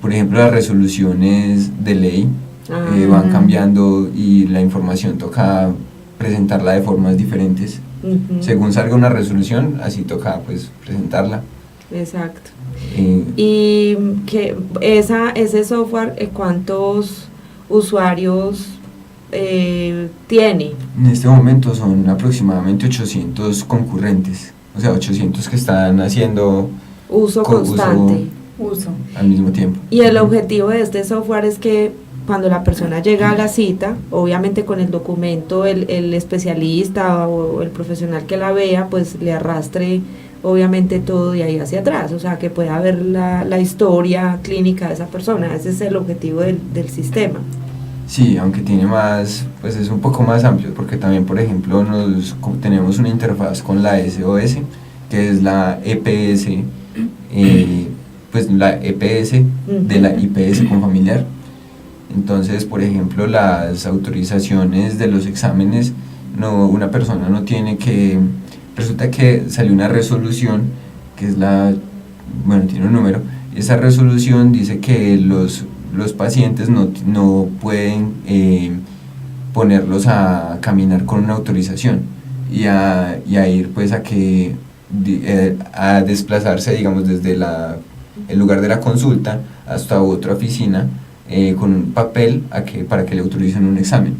Por ejemplo, las resoluciones de ley Ah. van cambiando y la información toca presentarla de formas diferentes. Ujú. Según salga una resolución, así toca pues presentarla. Exacto. Eh, Y que ese software, ¿cuántos usuarios tiene? en este momento son aproximadamente 800 concurrentes, o sea, 800 que están haciendo Uso Con constante. Uso. al mismo tiempo. Y el objetivo de este software es que cuando la persona llega a la cita, obviamente con el documento, el especialista o el profesional que la vea, pues le arrastre obviamente todo de ahí hacia atrás, o sea, que pueda ver la historia clínica de esa persona. Ese es el objetivo del sistema. Sí, aunque tiene más, pues es un poco más amplio, porque también, por ejemplo, tenemos una interfaz con la SOS, que es la EPS, pues la EPS de la IPS con familiar. Entonces, por ejemplo, las autorizaciones de los exámenes, una persona no tiene que, resulta que salió una resolución, que es tiene un número, y esa resolución dice que los pacientes no pueden ponerlos a caminar con una autorización y a ir pues a desplazarse, digamos, desde el lugar de la consulta hasta otra oficina con un papel para que le autoricen un examen.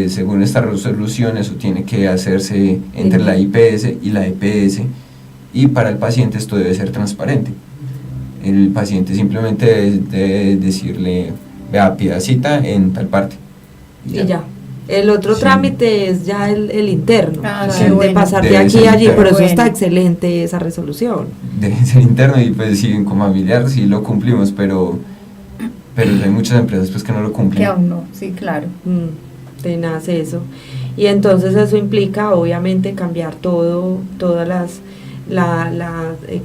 Según esta resolución, eso tiene que hacerse entre la IPS y la EPS, y para el paciente esto debe ser transparente. El paciente simplemente debe decirle, vea, pida cita en tal parte. Y ya. El otro trámite es ya el interno, de pasar de Debe aquí ser a allí, interno. por eso Bueno. está excelente esa resolución. Debe ser interno, y pues sí, como familiar sí lo cumplimos, pero hay muchas empresas pues que no lo cumplen. Que aún no, sí, claro. Tenaz eso. Y entonces eso implica obviamente cambiar todas las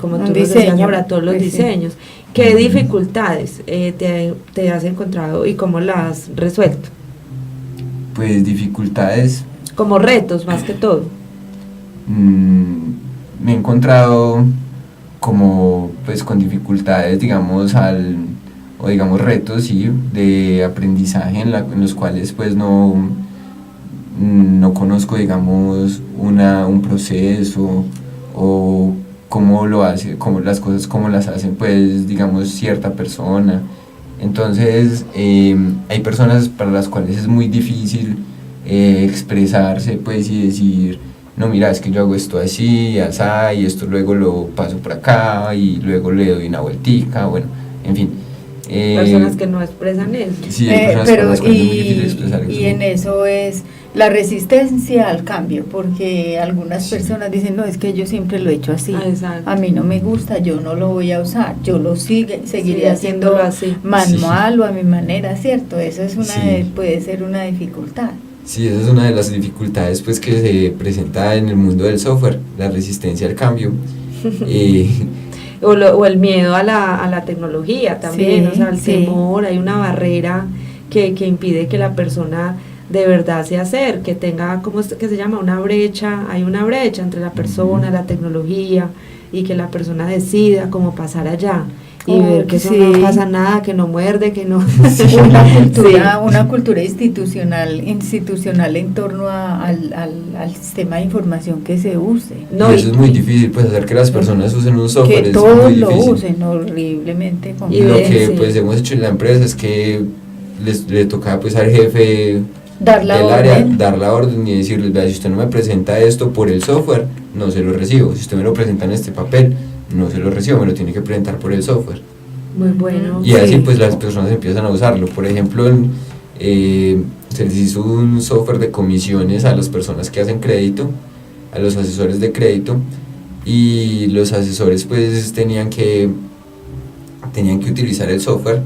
como Un tú nos decías diseño, ahora, todos los pues sí. diseños. ¿Qué dificultades te has encontrado y cómo las has resuelto? Pues dificultades, Como retos más que todo. me he encontrado como pues con dificultades, digamos, o digamos retos, sí, de aprendizaje en los cuales pues no conozco, digamos, un proceso, o cómo lo hace, cómo las cosas, cómo las hacen pues digamos cierta persona. Entonces hay personas para las cuales es muy difícil expresarse pues y decir, no, mira, es que yo hago esto así, asá, y esto luego lo paso por acá y luego le doy una vueltica, bueno, en fin. Personas que no expresan eso. Sí, hay personas para las cuales es muy difícil expresar eso. Y en eso es la resistencia al cambio, porque algunas personas dicen, no, es que yo siempre lo he hecho así, Exacto. a mí no me gusta, yo no lo voy a usar, yo lo seguiré Sí, haciendo haciéndolo así. manual o a mi manera, ¿cierto? Eso es puede ser una dificultad. Sí, esa es una de las dificultades pues que se presenta en el mundo del software, la resistencia al cambio. O el miedo a la tecnología también, Sí, o sea, el sí. temor, hay una barrera que impide que la persona de verdad se acerque, que tenga, ¿cómo es que se llama? Hay una brecha entre la persona, la tecnología, y que la persona decida cómo pasar allá y ver que eso no pasa nada, que no muerde, que no... Una cultura institucional en torno al sistema de información que se use. No, y eso es muy difícil, pues hacer que las personas usen un software que es todos muy lo difícil. usen horriblemente. Y Lo ve, que sí. pues hemos hecho en la empresa es que le tocaba pues al jefe Dar la del área, orden. dar la orden y decirles, vea, si usted no me presenta esto por el software, no se lo recibo. Si usted me lo presenta en este papel, no se lo recibo, me lo tiene que presentar por el software. Muy bueno. Y así pues las personas empiezan a usarlo. Por ejemplo, se les hizo un software de comisiones a las personas que hacen crédito, a los asesores de crédito, y los asesores pues tenían que utilizar el software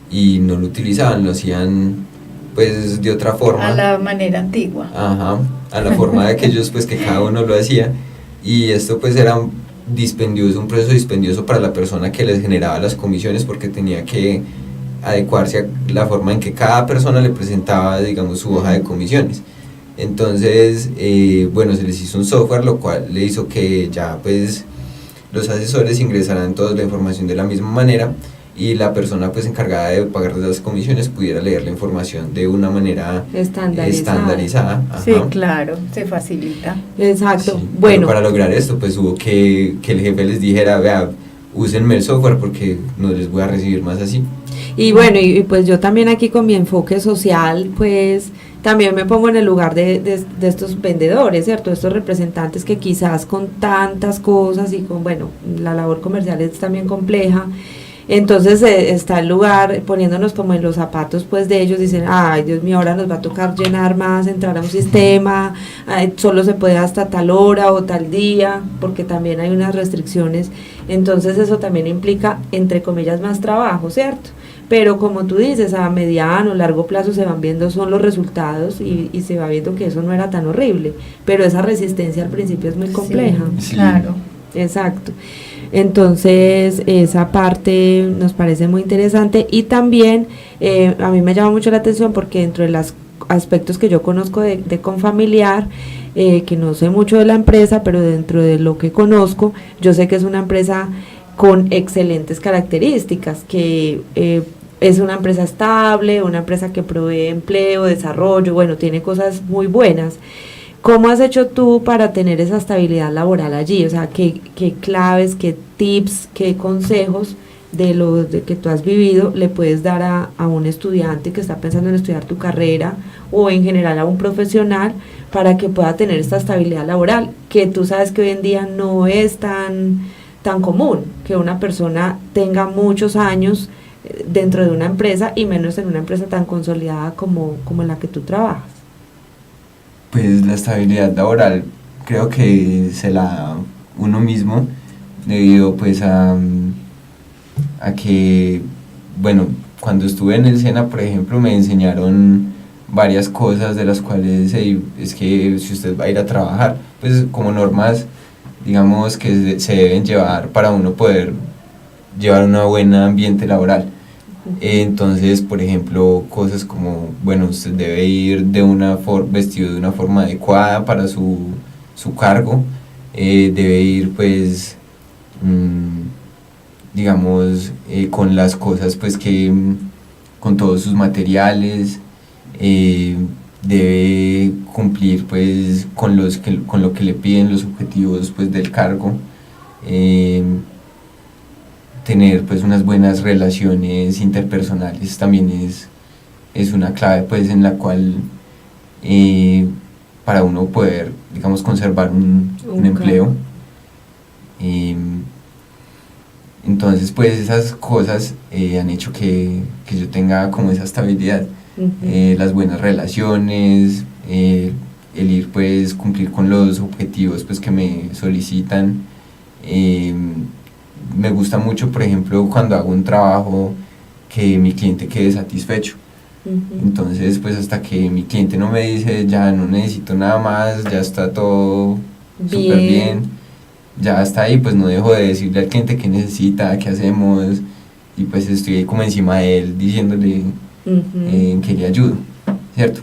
y no lo utilizaban, lo hacían pues de otra forma. A la manera antigua. Ajá, a la forma de que ellos pues que cada uno lo hacía, y esto pues era un proceso dispendioso para la persona que les generaba las comisiones, porque tenía que adecuarse a la forma en que cada persona le presentaba, digamos, su hoja de comisiones. Entonces, bueno, se les hizo un software, lo cual le hizo que ya pues los asesores ingresaran toda la información de la misma manera, y la persona pues encargada de pagar las comisiones pudiera leer la información de una manera estandarizada. Ajá. Sí, claro, se facilita. Exacto. Sí, Bueno, pero para lograr esto pues hubo que el jefe les dijera, vea, úsenme el software porque no les voy a recibir más así. y bueno, y pues yo también aquí con mi enfoque social, pues también me pongo en el lugar de estos vendedores, ¿cierto? Estos representantes que quizás con tantas cosas y con, bueno, la labor comercial es también compleja. Entonces está el lugar poniéndonos como en los zapatos pues de ellos, dicen, ay Dios mío, ahora nos va a tocar llenar más, entrar a un sistema, solo se puede hasta tal hora o tal día, porque también hay unas restricciones. Entonces eso también implica, entre comillas, más trabajo, ¿cierto? Pero como tú dices, a mediano, largo plazo se van viendo son los resultados, y se va viendo que eso no era tan horrible, pero esa resistencia al principio es muy compleja. Sí, claro. Exacto. Entonces esa parte nos parece muy interesante, y también a mí me llama mucho la atención porque dentro de los aspectos que yo conozco de Confamiliar, que no sé mucho de la empresa, pero dentro de lo que conozco, yo sé que es una empresa con excelentes características, que es una empresa estable, una empresa que provee empleo, desarrollo, bueno, tiene cosas muy buenas. ¿Cómo has hecho tú para tener esa estabilidad laboral allí? O sea, ¿qué claves, qué tips, qué consejos de los de que tú has vivido le puedes dar a un estudiante que está pensando en estudiar tu carrera o en general a un profesional para que pueda tener esta estabilidad laboral, que tú sabes que hoy en día no es tan común que una persona tenga muchos años dentro de una empresa y menos en una empresa tan consolidada como en la que tú trabajas? Pues la estabilidad laboral creo que se la da uno mismo debido pues a que, bueno, cuando estuve en el SENA, por ejemplo, me enseñaron varias cosas de las cuales es que si usted va a ir a trabajar, pues como normas, digamos que se deben llevar para uno poder llevar un buen ambiente laboral. Entonces, por ejemplo, cosas como, bueno, usted debe ir vestido de una forma adecuada para su cargo, debe ir pues, digamos, con las cosas pues con todos sus materiales, debe cumplir pues con lo que le piden los objetivos pues del cargo, tener pues unas buenas relaciones interpersonales también es una clave pues en la cual para uno poder, digamos, conservar un empleo. Entonces pues esas cosas han hecho que yo tenga como esa estabilidad. Las buenas relaciones, el ir pues cumplir con los objetivos pues que me solicitan. Me gusta mucho, por ejemplo, cuando hago un trabajo, que mi cliente quede satisfecho. Entonces pues hasta que mi cliente no me dice ya no necesito nada más, ya está todo súper bien, ya está ahí, pues no dejo de decirle al cliente qué necesita, qué hacemos, y pues estoy ahí como encima de él diciéndole que le ayudo, ¿cierto?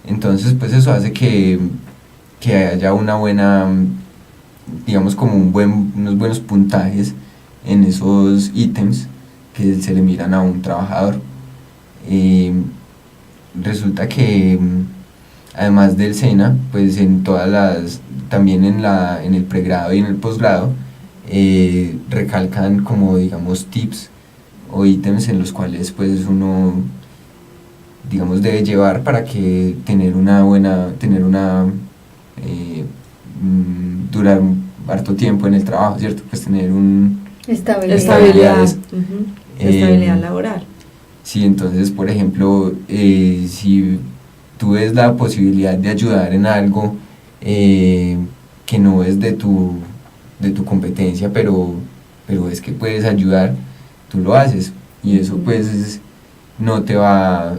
Entonces pues eso hace que haya una buena, digamos, como unos buenos puntajes en esos ítems que se le miran a un trabajador. Resulta que además del SENA, pues también en el pregrado y en el posgrado, recalcan como, digamos, tips o ítems en los cuales pues uno, digamos, debe llevar para que durar harto tiempo en el trabajo, ¿cierto? Pues tener estabilidad laboral. Sí, entonces, por ejemplo, si tú ves la posibilidad de ayudar en algo que no es de tu competencia, pero es que puedes ayudar, tú lo haces, y eso pues no te va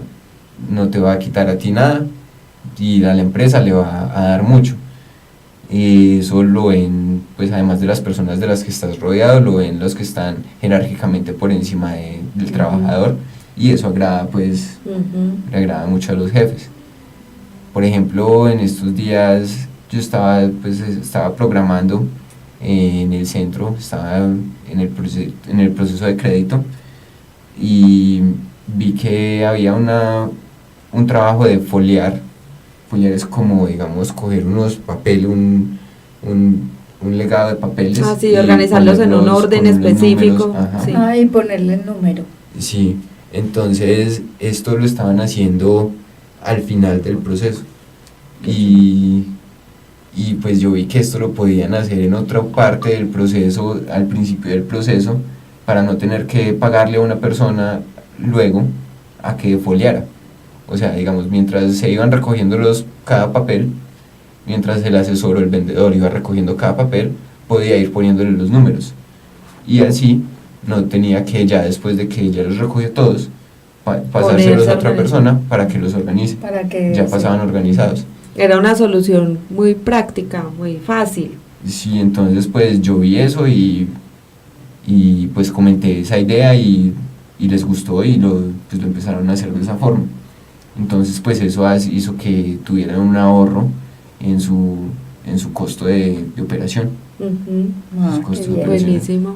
a quitar a ti nada, y a la empresa le va a dar mucho. Eso lo ven, pues además de las personas de las que estás rodeado, lo ven los que están jerárquicamente por encima del trabajador, y eso agrada pues, le agrada mucho a los jefes. Por ejemplo, en estos días yo estaba programando en el centro, estaba en el proceso de crédito, y vi que había un trabajo de foliar. Foliar es como, digamos, coger unos papeles, un legado de papeles. Sí, organizarlos en un orden específico. Números, y ponerle el número. Sí, entonces esto lo estaban haciendo al final del proceso. Y pues yo vi que esto lo podían hacer en otra parte del proceso, al principio del proceso, para no tener que pagarle a una persona luego a que foliara. O sea, digamos, mientras se iban recogiendo cada papel, mientras el asesor o el vendedor iba recogiendo cada papel, podía ir poniéndole los números. Y así no tenía que, ya después de que ya los recogió todos, pasárselos a otra persona para que los organice. Ya pasaban organizados. Era una solución muy práctica, muy fácil. Sí, entonces pues yo vi eso y pues comenté esa idea y les gustó, y lo empezaron a hacer de esa forma. Entonces pues eso hizo que tuvieran un ahorro en su costo de operación. Buenísimo.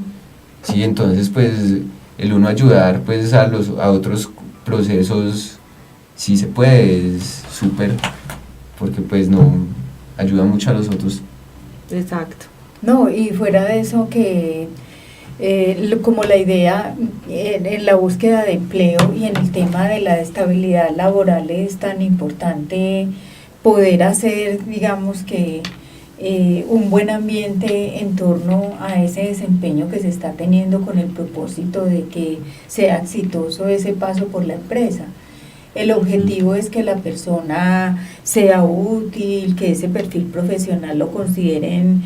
Sí, entonces pues el uno ayudar pues a otros procesos, sí se puede, es súper, porque pues no ayuda mucho a los otros. Exacto. No, y fuera de eso que como la idea en la búsqueda de empleo y en el tema de la estabilidad laboral es tan importante poder hacer, digamos que un buen ambiente en torno a ese desempeño que se está teniendo con el propósito de que sea exitoso ese paso por la empresa. El objetivo es que la persona sea útil, que ese perfil profesional lo consideren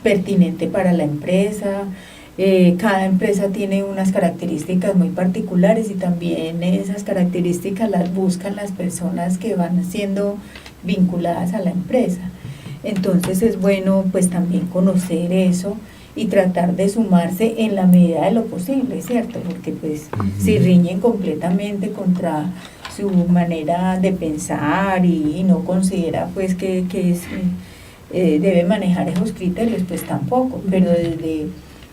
pertinente para la empresa. Cada empresa tiene unas características muy particulares y también esas características las buscan las personas que van siendo vinculadas a la empresa. Entonces es bueno pues también conocer eso y tratar de sumarse en la medida de lo posible, ¿cierto? Porque pues si riñen completamente contra su manera de pensar y no considera pues que debe manejar esos criterios, pues tampoco, pero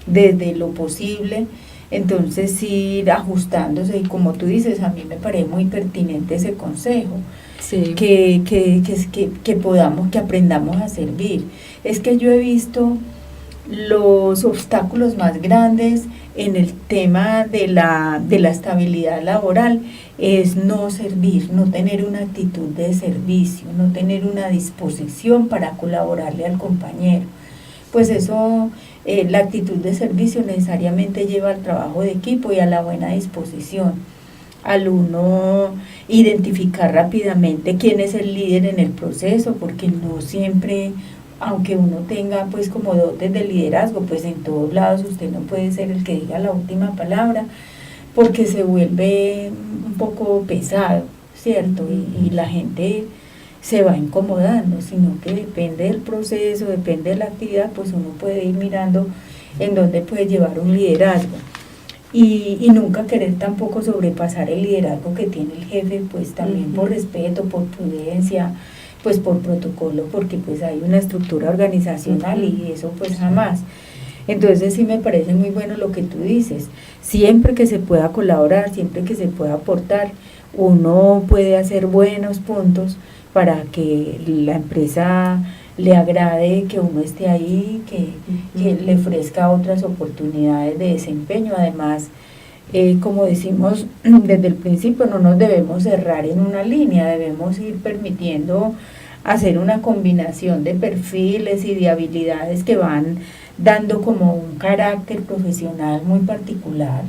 desde lo posible, entonces ir ajustándose, y como tú dices, a mí me parece muy pertinente ese consejo. Sí. Que podamos, que aprendamos a servir. Es que yo he visto los obstáculos más grandes en el tema de la estabilidad laboral es no servir, no tener una actitud de servicio, no tener una disposición para colaborarle al compañero. Pues eso, la actitud de servicio necesariamente lleva al trabajo de equipo y a la buena disposición, al uno identificar rápidamente quién es el líder en el proceso, porque no siempre, aunque uno tenga pues como dotes de liderazgo, pues en todos lados usted no puede ser el que diga la última palabra, porque se vuelve un poco pesado, ¿cierto? Y la gente se va incomodando, sino que depende del proceso, depende de la actividad, pues uno puede ir mirando en dónde puede llevar un liderazgo. Y nunca querer tampoco sobrepasar el liderazgo que tiene el jefe, pues también por respeto, por prudencia, pues por protocolo, porque pues hay una estructura organizacional y eso pues jamás. Entonces sí me parece muy bueno lo que tú dices, siempre que se pueda colaborar, siempre que se pueda aportar, uno puede hacer buenos puntos para que la empresa le agrade que uno esté ahí, que le ofrezca otras oportunidades de desempeño. Además, como decimos desde el principio, no nos debemos cerrar en una línea, debemos ir permitiendo hacer una combinación de perfiles y de habilidades que van dando como un carácter profesional muy particular,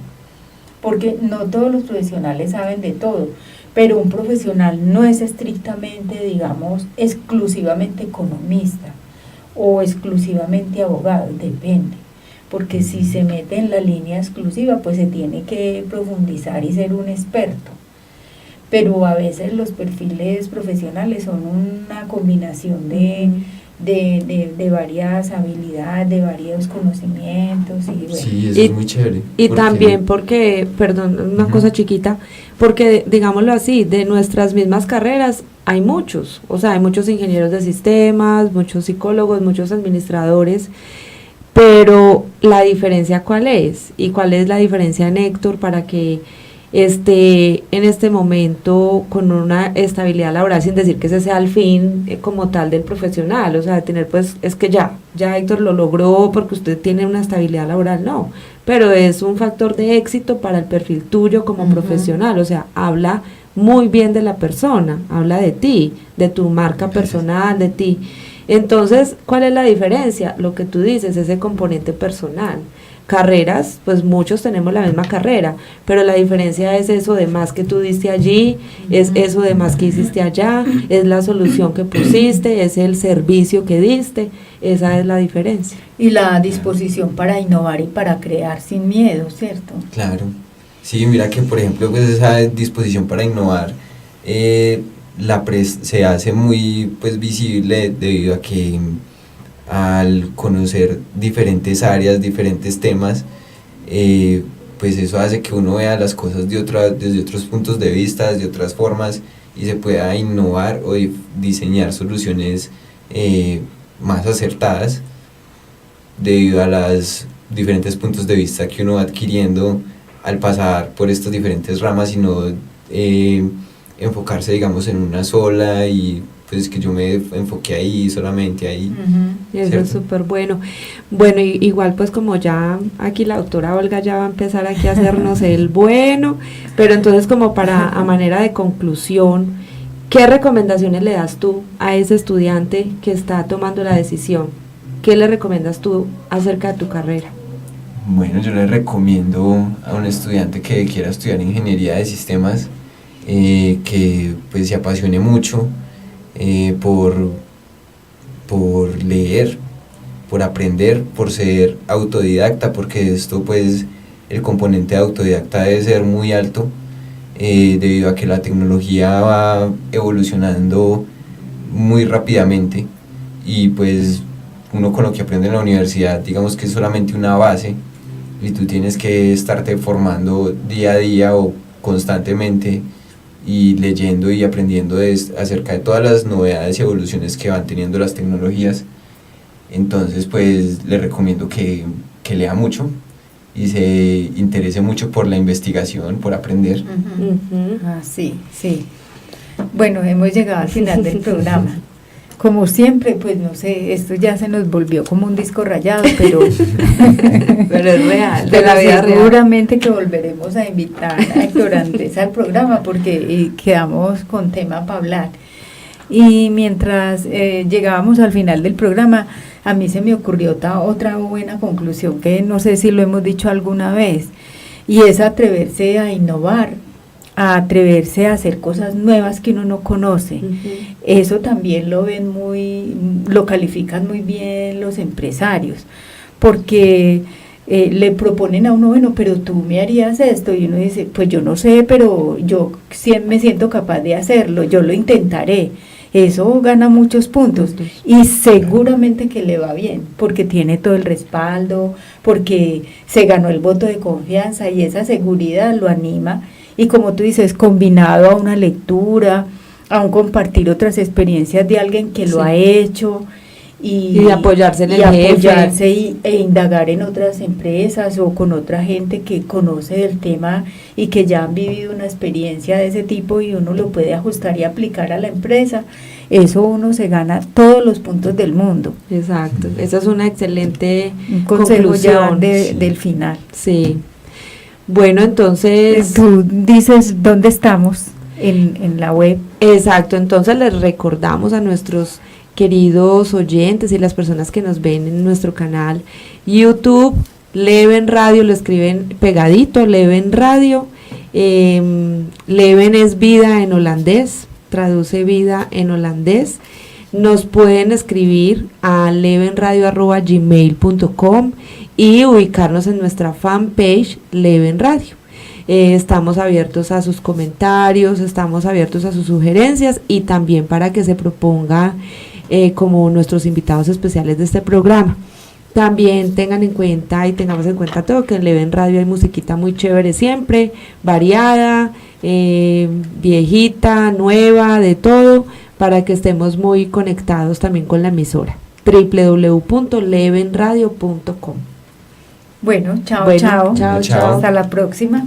porque no todos los profesionales saben de todo, pero un profesional no es estrictamente, digamos, exclusivamente economista o exclusivamente abogado, depende, porque si se mete en la línea exclusiva, pues se tiene que profundizar y ser un experto. Pero a veces los perfiles profesionales son una combinación de varias habilidades, de varios conocimientos. Y bueno. Sí, eso es muy chévere. Y también porque, perdón, una cosa chiquita, porque digámoslo así, de nuestras mismas carreras hay muchos, o sea, hay muchos ingenieros de sistemas, muchos psicólogos, muchos administradores, pero la diferencia ¿cuál es? ¿Y cuál es la diferencia en Héctor para que esté en este momento con una estabilidad laboral, sin decir que ese sea el fin como tal del profesional, o sea, tener pues, es que ya Héctor lo logró porque usted tiene una estabilidad laboral, no, pero es un factor de éxito para el perfil tuyo como profesional, o sea, habla muy bien de la persona, habla de ti, de tu marca personal, de ti. Entonces, ¿cuál es la diferencia? Lo que tú dices, ese componente personal. Carreras, pues muchos tenemos la misma carrera, pero la diferencia es eso de más que tú diste allí, es eso de más que hiciste allá, es la solución que pusiste, es el servicio que diste, esa es la diferencia. Y la disposición para innovar y para crear sin miedo, ¿cierto? Claro, sí, mira que por ejemplo pues esa disposición para innovar se hace muy pues visible debido a que al conocer diferentes áreas, diferentes temas, pues eso hace que uno vea las cosas desde otros puntos de vista, desde otras formas, y se pueda innovar o diseñar soluciones más acertadas debido a los diferentes puntos de vista que uno va adquiriendo al pasar por estas diferentes ramas, sino enfocarse, digamos, en una sola, y pues que yo me enfoqué ahí, solamente ahí. Y eso ¿cierto? es súper bueno. Bueno, igual pues como ya aquí la doctora Olga ya va a empezar aquí a hacernos el bueno, pero entonces como para a manera de conclusión, ¿qué recomendaciones le das tú a ese estudiante que está tomando la decisión? ¿Qué le recomiendas tú acerca de tu carrera? Bueno, yo le recomiendo a un estudiante que quiera estudiar ingeniería de sistemas, que pues se apasione mucho por leer, por aprender, por ser autodidacta, porque esto pues el componente de autodidacta debe ser muy alto, debido a que la tecnología va evolucionando muy rápidamente, y pues uno con lo que aprende en la universidad, digamos que es solamente una base, y tú tienes que estarte formando día a día o constantemente, y leyendo y aprendiendo acerca de todas las novedades y evoluciones que van teniendo las tecnologías. Entonces pues le recomiendo que lea mucho y se interese mucho por la investigación, por aprender. Sí, sí. Bueno, hemos llegado al final del programa. Como siempre, pues no sé, esto ya se nos volvió como un disco rayado, pero Pero es real, de pero la vida real. seguramente que volveremos a invitar a Héctor Andrés al programa, porque quedamos con tema para hablar. Y mientras llegábamos al final del programa, a mí se me ocurrió otra buena conclusión, que no sé si lo hemos dicho alguna vez, y es atreverse a innovar, a atreverse a hacer cosas nuevas que uno no conoce. Eso también lo califican muy bien los empresarios, porque le proponen a uno, bueno, pero tú me harías esto, y uno dice, pues yo no sé, pero yo me siento capaz de hacerlo, yo lo intentaré. Eso gana muchos puntos, y seguramente que le va bien, porque tiene todo el respaldo, porque se ganó el voto de confianza, y esa seguridad lo anima. Y como tú dices, combinado a una lectura, a un compartir otras experiencias de alguien que lo ha hecho, y apoyarse en el jefe. Apoyarse e indagar en otras empresas o con otra gente que conoce del tema y que ya han vivido una experiencia de ese tipo, y uno lo puede ajustar y aplicar a la empresa. Eso uno se gana todos los puntos del mundo. Exacto, esa es una excelente Un consejo ya conclusión. del final. Sí. Bueno, entonces... Tú dices dónde estamos en la web. Exacto, entonces les recordamos a nuestros queridos oyentes y las personas que nos ven en nuestro canal YouTube, Leven Radio, lo escriben pegadito, Leven Radio. Leven es vida en holandés, traduce vida en holandés. Nos pueden escribir a levenradio@gmail.com y ubicarnos en nuestra fanpage Leven Radio. Estamos abiertos a sus comentarios, estamos abiertos a sus sugerencias, y también para que se proponga como nuestros invitados especiales de este programa. También tengan en cuenta y tengamos en cuenta todo, que en Leven Radio hay musiquita muy chévere siempre, variada, viejita, nueva, de todo, para que estemos muy conectados también con la emisora. www.levenradio.com. Bueno, chao. Chao. Hasta la próxima.